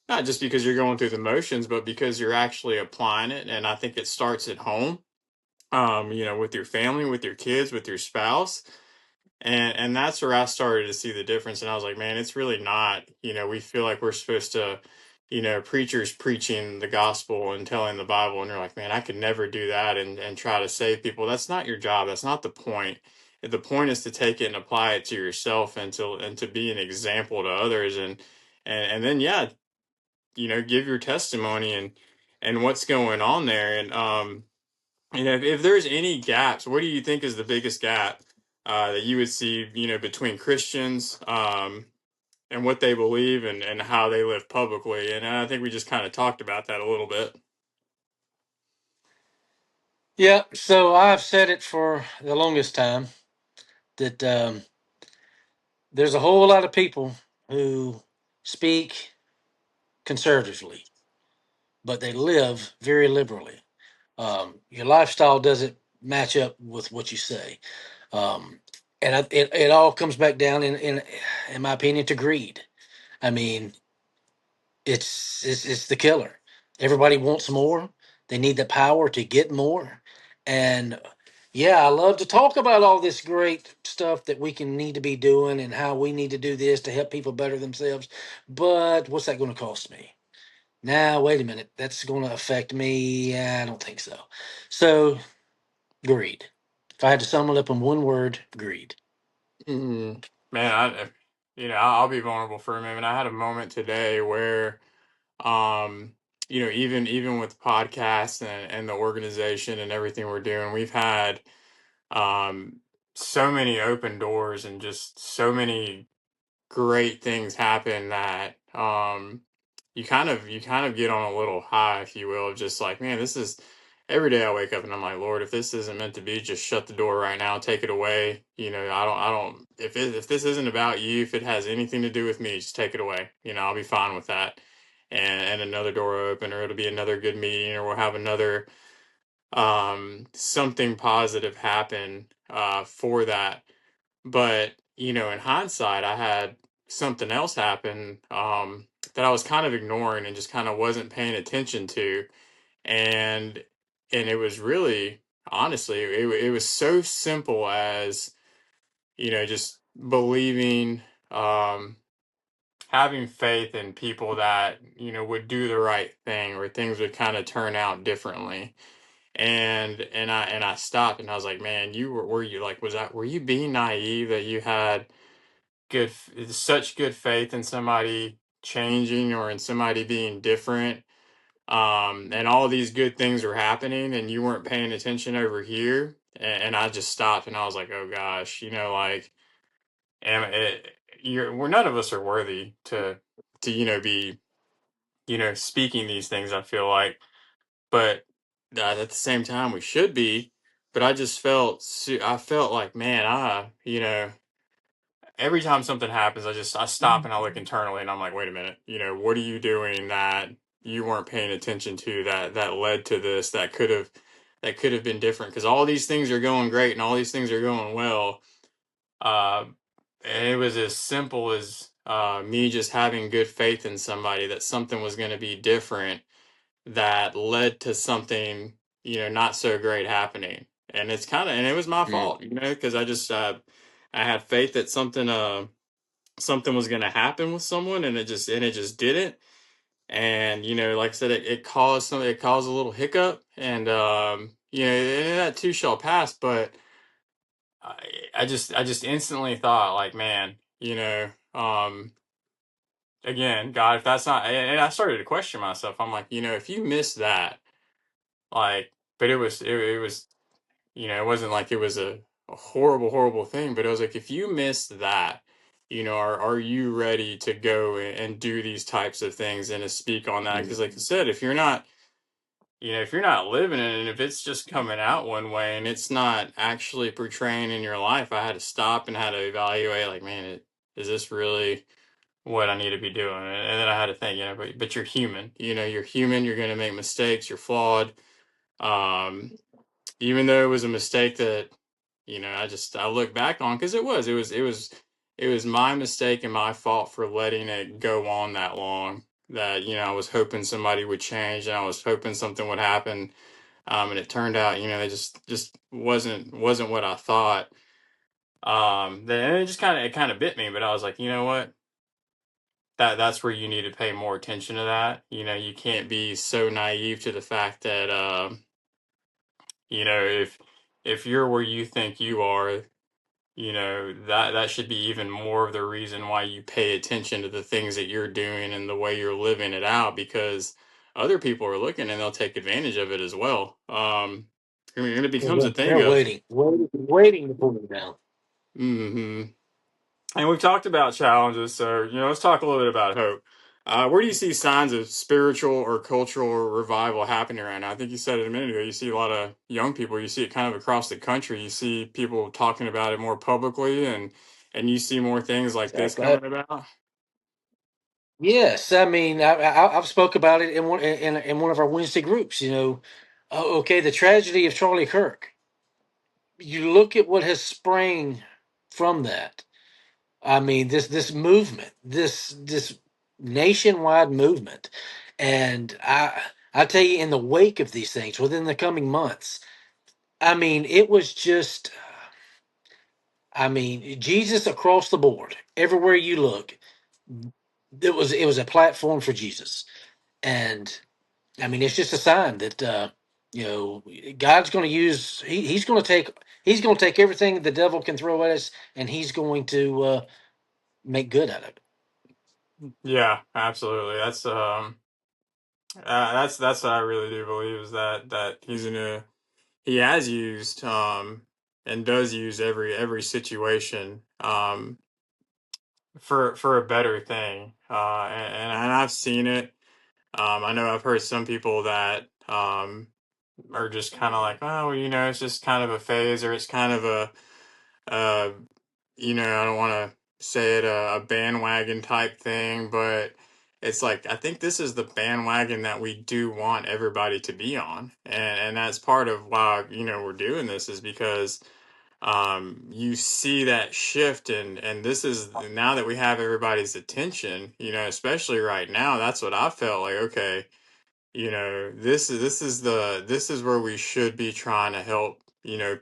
not just because you're going through the motions, but because you're actually applying it. And I think it starts at home, with your family, with your kids, with your spouse. And that's where I started to see the difference. And I was like, man, it's really not, we feel like we're supposed to, preachers preaching the gospel and telling the Bible, and you're like, man, I could never do that and try to save people. That's not your job. That's not the point. the point is to take it and apply it to yourself and to be an example to others and then yeah, give your testimony and what's going on there. And if there's any gaps, what do you think is the biggest gap that you would see, between Christians and what they believe and how they live publicly? And I think we just kind of talked about that a little bit. Yeah, so I've said it for the longest time that there's a whole lot of people who speak conservatively, but they live very liberally. Your lifestyle doesn't match up with what you say, um, and it all comes back down in my opinion to greed. I mean, it's the killer. Everybody wants more. They need the power to get more, and yeah, I love to talk about all this great stuff that we can need to be doing and how we need to do this to help people better themselves. But what's that going to cost me? Now, wait a minute. That's going to affect me. I don't think so. So, greed. If I had to sum it up in one word, greed. Man, I'll be vulnerable for a minute. I had a moment today where, um, even with podcasts and the organization and everything we're doing, we've had um, so many open doors and just so many great things happen that you kind of get on a little high, if you will, of just like, man, this is every day I wake up and I'm like, Lord, if this isn't meant to be, just shut the door right now, take it away. I don't if this isn't about you, if it has anything to do with me, just take it away. I'll be fine with that. And another door will open, or it'll be another good meeting, or we'll have another something positive happen for that. But, in hindsight, I had something else happen that I was kind of ignoring and just kind of wasn't paying attention to. And it was really, honestly, it was so simple as, just believing, um, having faith in people that, would do the right thing or things would kind of turn out differently. And I stopped and I was like, man, were you like, were you being naive that you had such good faith in somebody changing or in somebody being different, and all these good things were happening and you weren't paying attention over here? And I just stopped and I was like, oh gosh, like, am it we're none of us are worthy to be speaking these things, I feel like. But at the same time we should be. But I just I felt like, man, every time something happens, I stop and I look internally and I'm like, wait a minute, what are you doing that you weren't paying attention to that led to this, that could have been different? Because all these things are going great and all these things are going well. Uh, and it was as simple as me just having good faith in somebody that something was going to be different that led to something, not so great happening. And and it was my Mm. fault, because I had faith that something was going to happen with someone and it just didn't. And like I said, it caused a little hiccup, and and that too shall pass. But I, I just instantly thought, like, man, again, God, if that's not, and I started to question myself. I'm like, if you miss that, like, but it was, it wasn't like it was a horrible, horrible thing, but it was like, if you missed that, are you ready to go and do these types of things and to speak on that? Because, like I said, if you're not living it and if it's just coming out one way and it's not actually portraying in your life, I had to stop and had to evaluate, like, man, is this really what I need to be doing? And then I had to think, but you're human, you're human, you're going to make mistakes, you're flawed. Um, Even though it was a mistake that I look back on, because it was my mistake and my fault for letting it go on that long, that I was hoping somebody would change and I was hoping something would happen, and it turned out it just wasn't what I thought. Then it kind of bit me, but I was like, you know what, that's where you need to pay more attention to that. You can't be so naive to the fact that if you're where you think you are, that should be even more of the reason why you pay attention to the things that you're doing and the way you're living it out, because other people are looking and they'll take advantage of it as well. I mean, and it becomes a thing They're of, waiting to pull it down. hmm and we've talked about challenges, so let's talk a little bit about hope. Where do you see signs of spiritual or cultural revival happening right now? I think you said it a minute ago. You see a lot of young people. You see it kind of across the country. You see people talking about it more publicly, and you see more things like this Exactly. coming about. Yes, I mean, I've spoke about it in one of our Wednesday groups. Okay, the tragedy of Charlie Kirk. You look at what has sprang from that. I mean, this movement, this nationwide movement, and I tell you, in the wake of these things, within the coming months, I mean, it was just, I mean, Jesus across the board, everywhere you look, it was a platform for Jesus, and I mean, it's just a sign that you know God's going to use. He's going to take everything the devil can throw at us, and he's going to make good out of it. Yeah, absolutely. That's what I really do believe, is that he has used and does use every situation for a better thing. And I've seen it. I know I've heard some people that are just kind of like, oh, well, it's just kind of a phase, or it's kind of uh, I don't want to say it a bandwagon type thing, but it's like, I think this is the bandwagon that we do want everybody to be on, and that's part of why we're doing this, is because you see that shift, and this is now that we have everybody's attention, especially right now. That's what I felt like. Okay, this is where we should be trying to help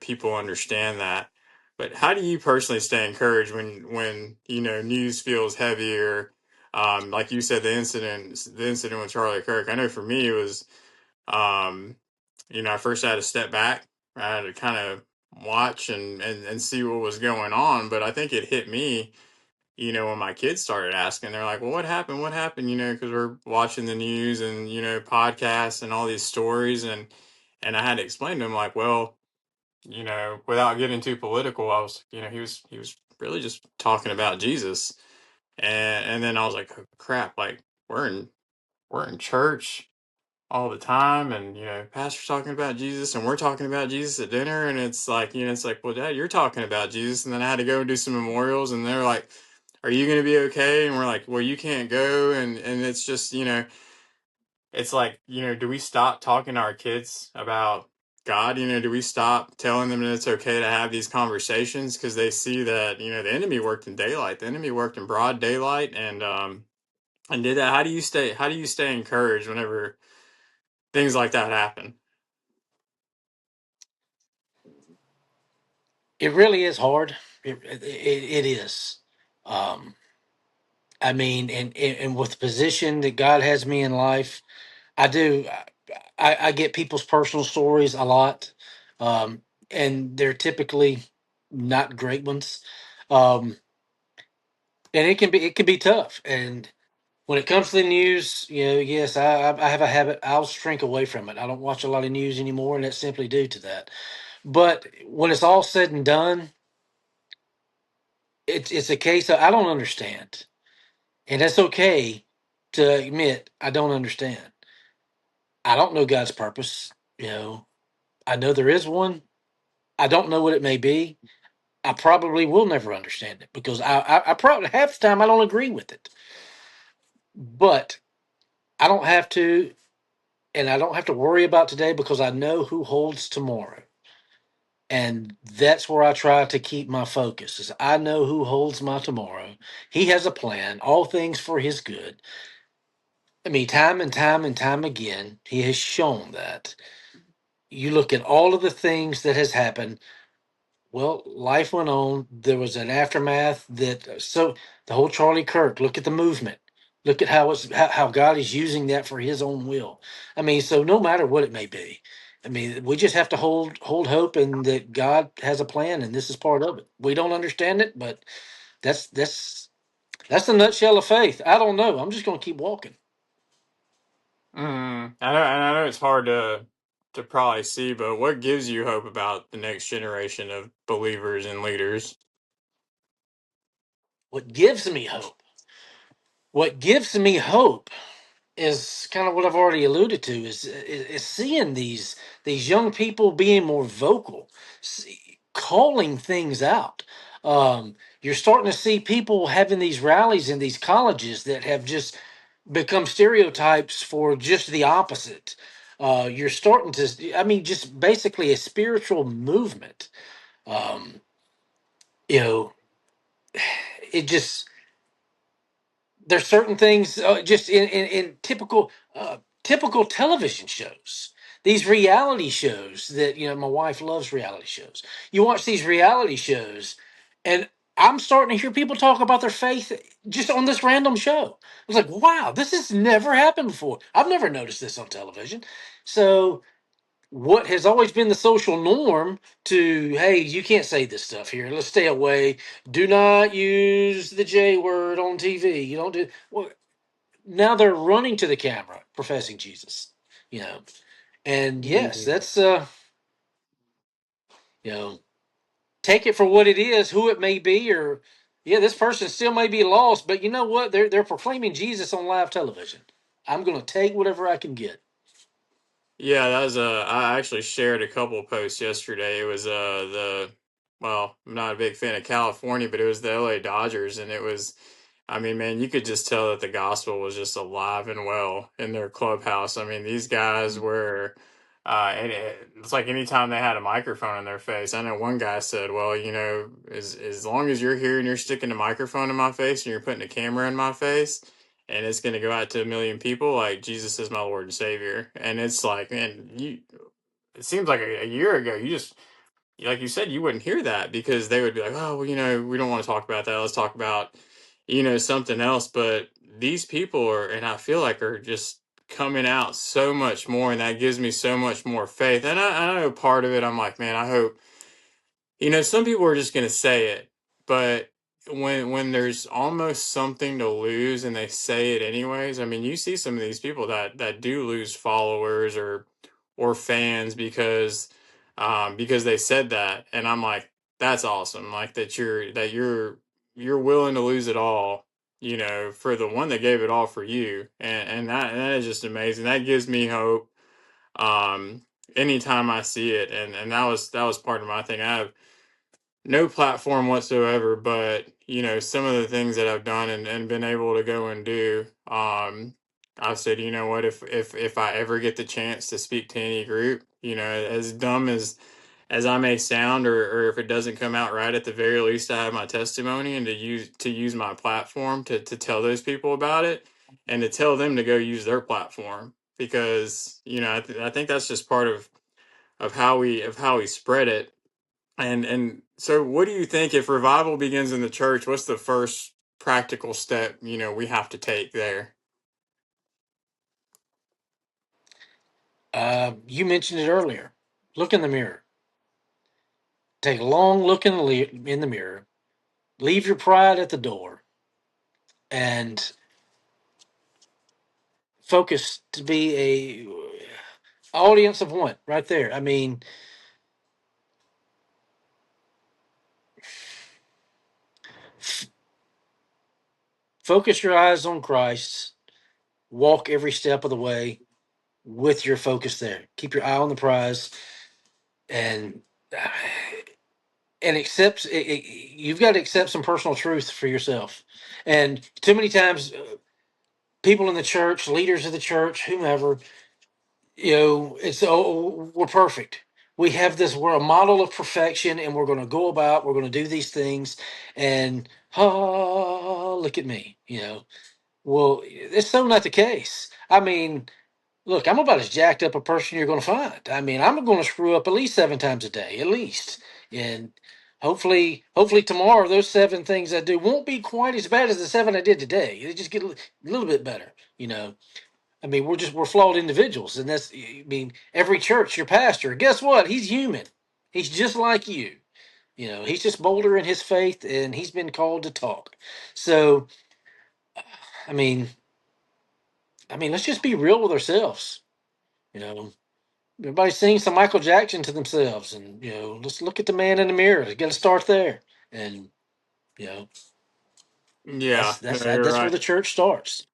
people understand that. But how do you personally stay encouraged when news feels heavier? Like you said, the incident with Charlie Kirk. I know for me it was, um I first had to step back. I had to kind of watch and see what was going on. But I think it hit me, when my kids started asking. They're like, well, what happened? What happened? Because we're watching the news and, podcasts and all these stories. And I had to explain to them, like, well, without getting too political, I was, he was really just talking about Jesus. And then I was like, oh, crap, like we're in church all the time, and pastor's talking about Jesus, and we're talking about Jesus at dinner, and it's like, well, Dad, you're talking about Jesus. And then I had to go and do some memorials, and they're like, are you going to be okay? And we're like, well, you can't go. And it's just, it's like, do we stop talking to our kids about God? Do we stop telling them that it's okay to have these conversations, because they see that the enemy worked in daylight, the enemy worked in broad daylight, and did that. How do you stay encouraged whenever things like that happen? It really is hard. It is. Um, I mean, and with the position that God has me in life, I do. I get people's personal stories a lot, and they're typically not great ones, um, and it can be tough. And when it comes to the news, yes, I have a habit. I'll shrink away from it. I don't watch a lot of news anymore, and that's simply due to that. But when it's all said and done, it's a case of I don't understand, and that's okay to admit I don't understand. I don't know God's purpose. I know there is one. I don't know what it may be. I probably will never understand it because I probably half the time I don't agree with it. But I don't have to, and I don't have to worry about today because I know who holds tomorrow. And that's where I try to keep my focus is I know who holds my tomorrow. He has a plan, all things for his good. I mean, time and time and time again, he has shown that. You look at all of the things that has happened. Well, life went on. There was an aftermath that so the whole Charlie Kirk. Look at the movement. Look at how God is using that for His own will. I mean, so no matter what it may be, I mean, we just have to hold hope, and that God has a plan, and this is part of it. We don't understand it, but that's that's that's the nutshell of faith. I don't know. I'm just going to keep walking. I know it's hard to probably see, but what gives you hope about the next generation of believers and leaders? What gives me hope? What gives me hope is kind of what I've already alluded to is seeing these young people being more vocal, calling things out. You're starting to see people having these rallies in these colleges that have just become stereotypes for just the opposite. You're starting to, I mean, just basically a spiritual movement. Um, you know, it just there's certain things just in typical television shows, these reality shows that, my wife loves reality shows. You watch these reality shows, and I'm starting to hear people talk about their faith just on this random show. I was like, wow, this has never happened before. I've never noticed this on television. So what has always been the social norm to, hey, you can't say this stuff here, let's stay away, do not use the J word on TV, you don't do, well, now they're running to the camera professing Jesus, you know. And yes, Yeah. that's you know, take it for what it is, who it may be, or yeah, this person still may be lost, but you know what, they're proclaiming Jesus on live television. I'm going to take whatever I can get. Yeah, that was I actually shared a couple of posts yesterday. It was well, I'm not a big fan of California, but it was the LA Dodgers, and it was, I mean, man, you could just tell that the gospel was just alive and well in their clubhouse. I mean, these guys were, and it's like anytime they had a microphone in their face. I know one guy said, "Well, as long as you're here and you're sticking a microphone in my face and you're putting a camera in my face." And it's going to go out to a million people, like Jesus is my Lord and Savior. And it's like, man, it seems like a year ago, you just, like you said, you wouldn't hear that because they would be like, oh, well, we don't want to talk about that. Let's talk about, something else. But these people are, and I feel like are just coming out so much more. And that gives me so much more faith. And I know part of it, I'm like, man, I hope some people are just going to say it, but when there's almost something to lose and they say it anyways, I mean, you see some of these people that do lose followers or fans because they said that, and I'm like, that's awesome, like that you're willing to lose it all, for the one that gave it all for you, and that is just amazing. That gives me hope. Um, Anytime I see it, and that was part of my thing. I have no platform whatsoever, but some of the things that I've done and been able to go and do, I've said, you know what, if I ever get the chance to speak to any group, as dumb as I may sound, or if it doesn't come out right, at the very least I have my testimony, and to use my platform to tell those people about it, and to tell them to go use their platform, because I think that's just part of how we spread it. And so, what do you think, if revival begins in the church? What's the first practical step we have to take there? You mentioned it earlier. Look in the mirror. Take a long look in the mirror. Leave your pride at the door, and focus to be a audience of one right there. I mean, f- focus your eyes on Christ. Walk every step of the way with your focus there. Keep your eye on the prize, and accept. You've got to accept some personal truth for yourself. And too many times, people in the church, leaders of the church, whomever, it's, oh, we're perfect. We have this. We're a model of perfection, and we're going to go about. We're going to do these things, and look at me. Well, it's so not the case. I mean, look, I'm about as jacked up a person you're going to find. I mean, I'm going to screw up at least 7 times a day, at least. And hopefully tomorrow, those 7 things I do won't be quite as bad as the 7 I did today. They just get a little bit better, I mean, we're flawed individuals, and that's, I mean, every church, your pastor, guess what? He's human. He's just like you. You know, he's just bolder in his faith, and he's been called to talk. So, I mean, let's just be real with ourselves. You know, everybody sings some Michael Jackson to themselves, and let's look at the man in the mirror. You got to start there, and you know, Yeah, no, you're that's where right. the church starts.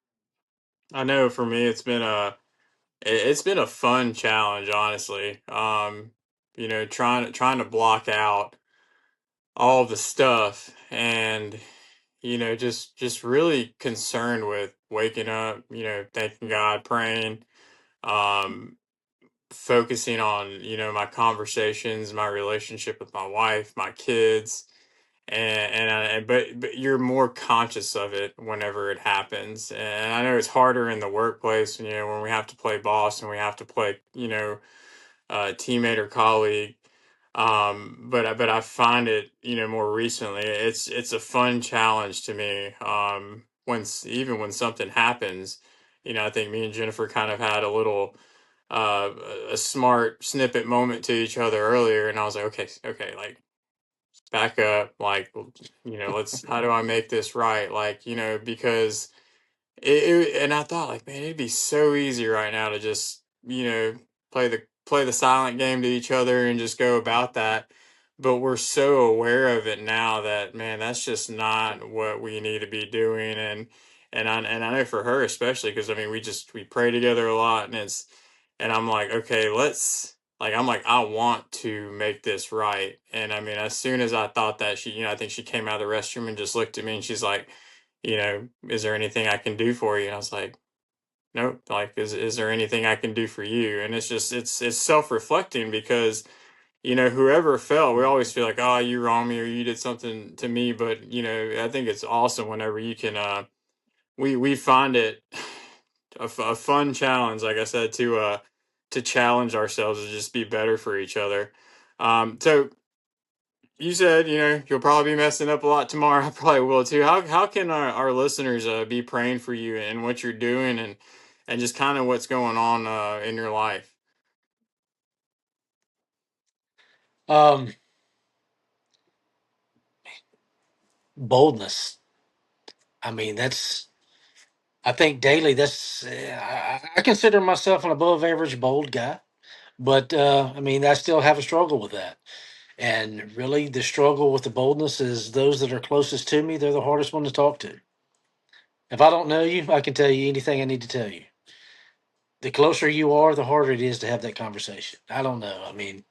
I know for me, it's been a fun challenge, honestly. Trying to block out all of the stuff and just really concerned with waking up, thanking God, praying, um, focusing on, my conversations, my relationship with my wife, my kids, but you're more conscious of it whenever it happens. And I know it's harder in the workplace, when we have to play boss and we have to play, teammate or colleague. But I find it, more recently, it's a fun challenge to me. Even when something happens, I think me and Jennifer kind of had a little uh a smart snippet moment to each other earlier, and I was like, okay, like back up, like, let's, how do I make this right? Like, because and I thought, like, man, it'd be so easy right now to just, play the silent game to each other and just go about that. But we're so aware of it now that, man, that's just not what we need to be doing. And I know for her especially, because I mean we pray together a lot, and I'm like, okay, I'm like, I want to make this right. And I mean, as soon as I thought that, I think she came out of the restroom and just looked at me and she's like, is there anything I can do for you? And I was like, nope. Like, is there anything I can do for you? And it's just, it's self-reflecting because, whoever fell, we always feel like, oh, you wronged me or you did something to me. But, I think it's awesome whenever you can, we find it a fun challenge, like I said, to challenge ourselves to just be better for each other. So you said, you'll probably be messing up a lot tomorrow. I probably will too. How can our listeners be praying for you and what you're doing, and just kind of what's going on in your life? Um, Boldness. I mean, that's, I think daily. That's, I consider myself an above average bold guy, but I mean, I still have a struggle with that. And really, the struggle with the boldness is those that are closest to me. They're the hardest one to talk to. If I don't know you, I can tell you anything I need to tell you. The closer you are, the harder it is to have that conversation. I don't know. I mean,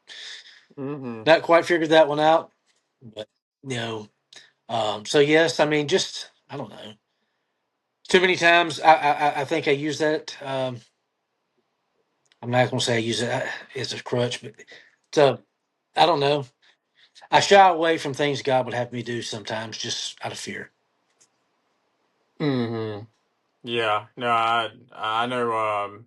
Mm-hmm. not quite figured that one out, but you know. So yes, I mean, just I don't know. Too many times, I think I use that. I'm not going to say I use it as a crutch, but so I don't know. I shy away from things God would have me do sometimes, just out of fear. Mm-hmm. Yeah. No, I know.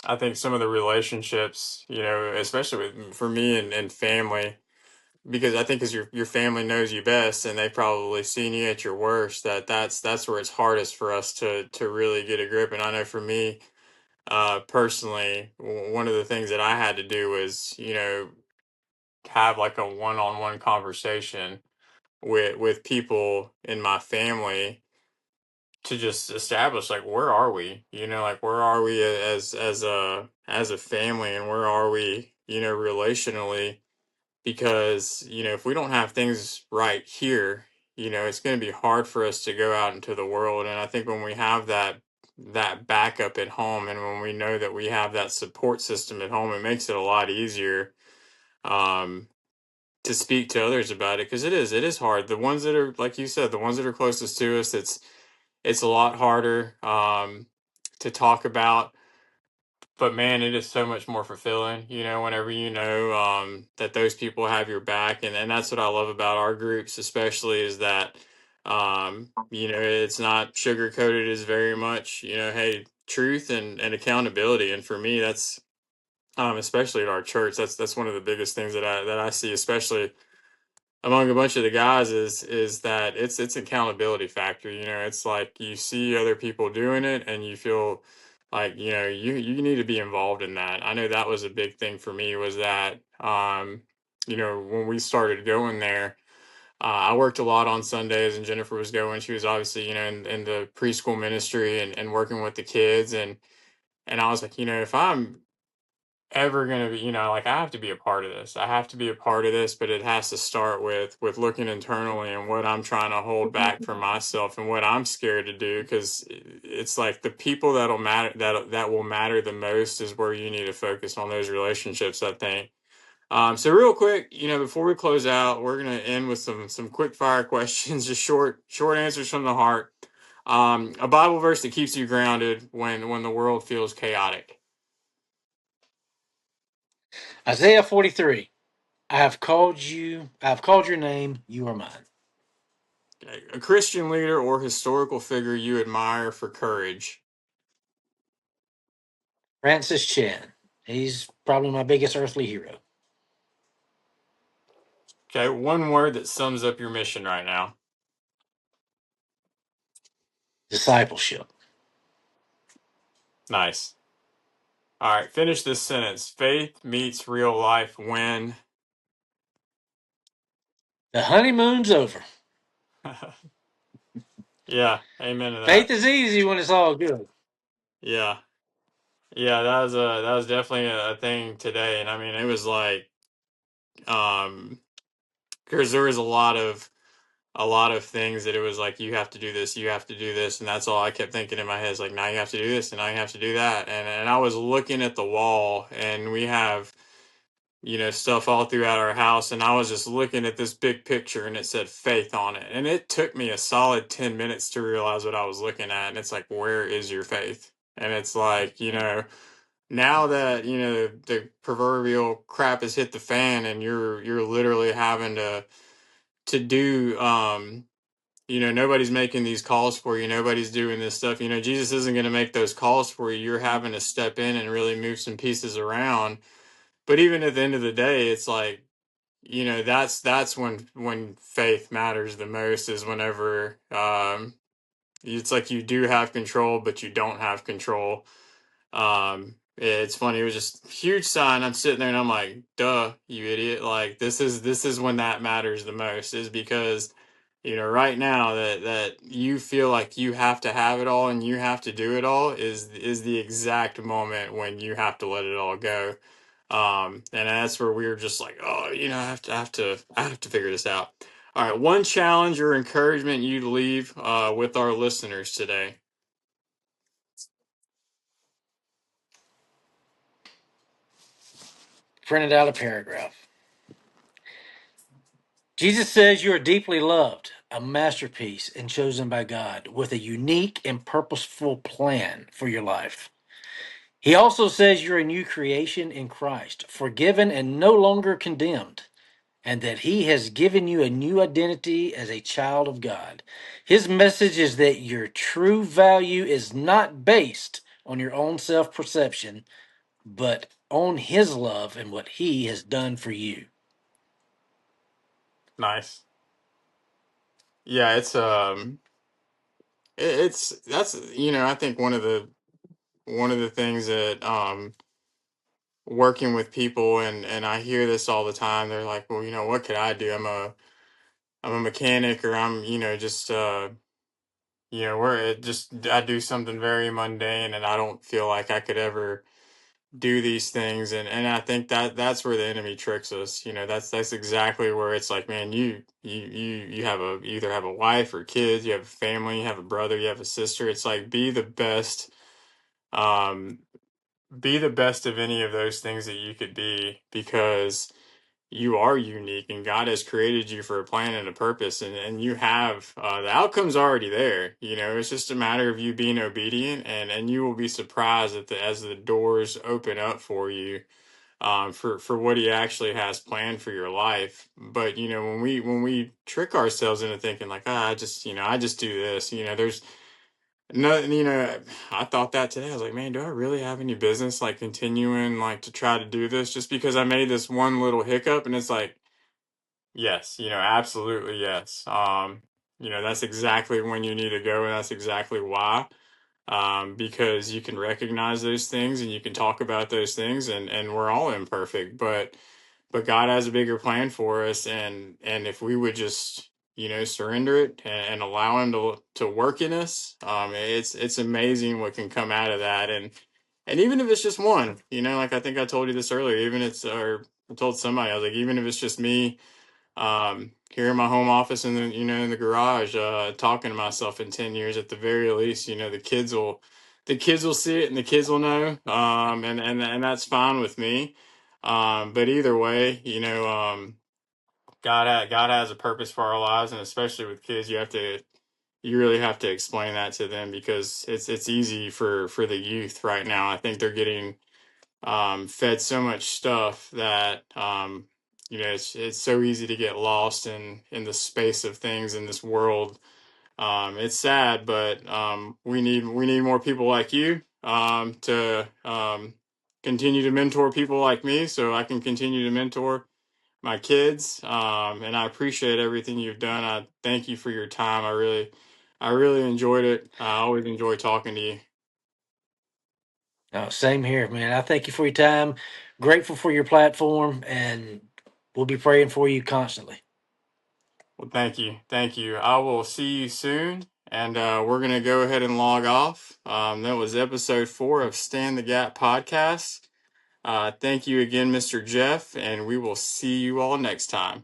I think some of the relationships, especially for me and family, because I think as your family knows you best and they've probably seen you at your worst, that's where it's hardest for us to really get a grip. And I know for me, personally, one of the things that I had to do was, have like a one-on-one conversation with people in my family to just establish, like, where are we, like, where are we as a family, and where are we, relationally, because if we don't have things right here, it's going to be hard for us to go out into the world. And I think when we have that backup at home, and when we know that we have that support system at home, it makes it a lot easier, um, to speak to others about it, because it is hard. The ones that are, like you said, the ones that are closest to us, it's a lot harder, to talk about. But man, it is so much more fulfilling, whenever that those people have your back. And that's what I love about our groups, especially, is that, it's not sugar coated, is very much, hey, truth and accountability. And for me, that's, especially at our church, that's one of the biggest things that I see, especially among a bunch of the guys, is that it's accountability factor. It's like you see other people doing it and you feel like, you need to be involved in that. I know that was a big thing for me, was that, when we started going there, I worked a lot on Sundays, and Jennifer was going. She was obviously, in the preschool ministry, and working with the kids. And I was like, if I'm ever going to be, like, I have to be a part of this. I have to be a part of this, but it has to start with looking internally and what I'm trying to hold back for myself and what I'm scared to do. Because it's like the people that'll matter, that will matter the most, is where you need to focus on those relationships, I think. So real quick, before we close out, we're gonna end with some quick fire questions, just short answers from the heart. A Bible verse that keeps you grounded when the world feels chaotic. Isaiah 43. I have called your name, you are mine. Okay. A Christian leader or historical figure you admire for courage. Francis Chan. He's probably my biggest earthly hero. Okay, one word that sums up your mission right now. Discipleship. Nice. All right, finish this sentence. Faith meets real life when. The honeymoon's over. Yeah, amen to Faith that. is easy when it's all good. Yeah. Yeah, that was definitely a thing today, and I mean, it was like, um, because there was a lot of things that it was like, you have to do this, you have to do this, and that's all I kept thinking in my head, is like, now you have to do this, and now you have to do that, and I was looking at the wall, and we have, stuff all throughout our house, and I was just looking at this big picture, and it said faith on it, and it took me a solid 10 minutes to realize what I was looking at, and it's like, where is your faith? And it's like, now that the proverbial crap has hit the fan, and you're literally having to do, nobody's making these calls for you, nobody's doing this stuff, Jesus isn't going to make those calls for you, you're having to step in and really move some pieces around. But even at the end of the day, it's like, that's when faith matters the most, is whenever, it's like you do have control, but you don't have control. It's funny. It was just a huge sign. I'm sitting there and I'm like, duh, you idiot. Like, this is when that matters the most, is because, right now, that you feel like you have to have it all and you have to do it all, is the exact moment when you have to let it all go. And that's where we were just like, oh, I have to figure this out. All right. One challenge or encouragement you'd leave, with our listeners today. Printed out a paragraph. Jesus says you are deeply loved, a masterpiece and chosen by God with a unique and purposeful plan for your life. He also says you're a new creation in Christ, forgiven and no longer condemned, and that He has given you a new identity as a child of God. His message is that your true value is not based on your own self perception, but on His love and what He has done for you. Nice. Yeah, it's that's I think one of the things that, working with people, and I hear this all the time. They're like, well, what could I do? I'm a mechanic, or I'm, just, where it just, I do something very mundane, and I don't feel like I could ever do these things. And I think that's where the enemy tricks us. That's exactly where it's like, man, you you either have a wife or kids, you have a family, you have a brother, you have a sister. It's like, um be the best of any of those things that you could be, because you are unique, and God has created you for a plan and a purpose, and you have, the outcome's already there. It's just a matter of you being obedient, and you will be surprised as the doors open up for you, for what He actually has planned for your life. But when we trick ourselves into thinking like, I just do this, there's no, I thought that today. I was like, man, do I really have any business, like, continuing, like, to try to do this just because I made this one little hiccup? And it's like, yes, absolutely yes. That's exactly when you need to go, and that's exactly why. because you can recognize those things and you can talk about those things, and we're all imperfect, but God has a bigger plan for us, and if we would just surrender it and allow Him to work in us, it's amazing what can come out of that, and even if it's just one, like I think I told you this earlier, even it's or I told somebody I was like, even if it's just me here in my home office and then in the garage talking to myself in 10 years at the very least, the kids will see it and the kids will know, and that's fine with me, but either way, God has a purpose for our lives, and especially with kids you really have to explain that to them, because it's easy for the youth right now. I think they're getting fed so much stuff that it's so easy to get lost in the space of things in this world. It's sad, but we need more people like you to continue to mentor people like me, so I can continue to mentor my kids. And I appreciate everything you've done. I thank you for your time. I really enjoyed it. I always enjoy talking to you. Same here, man. I thank you for your time. Grateful for your platform, and we'll be praying for you constantly. Well, thank you. Thank you. I will see you soon. And we're going to go ahead and log off. That was episode 4 of Stand the Gap podcast. Thank you again, Mr. Jeff, and we will see you all next time.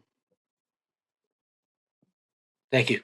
Thank you.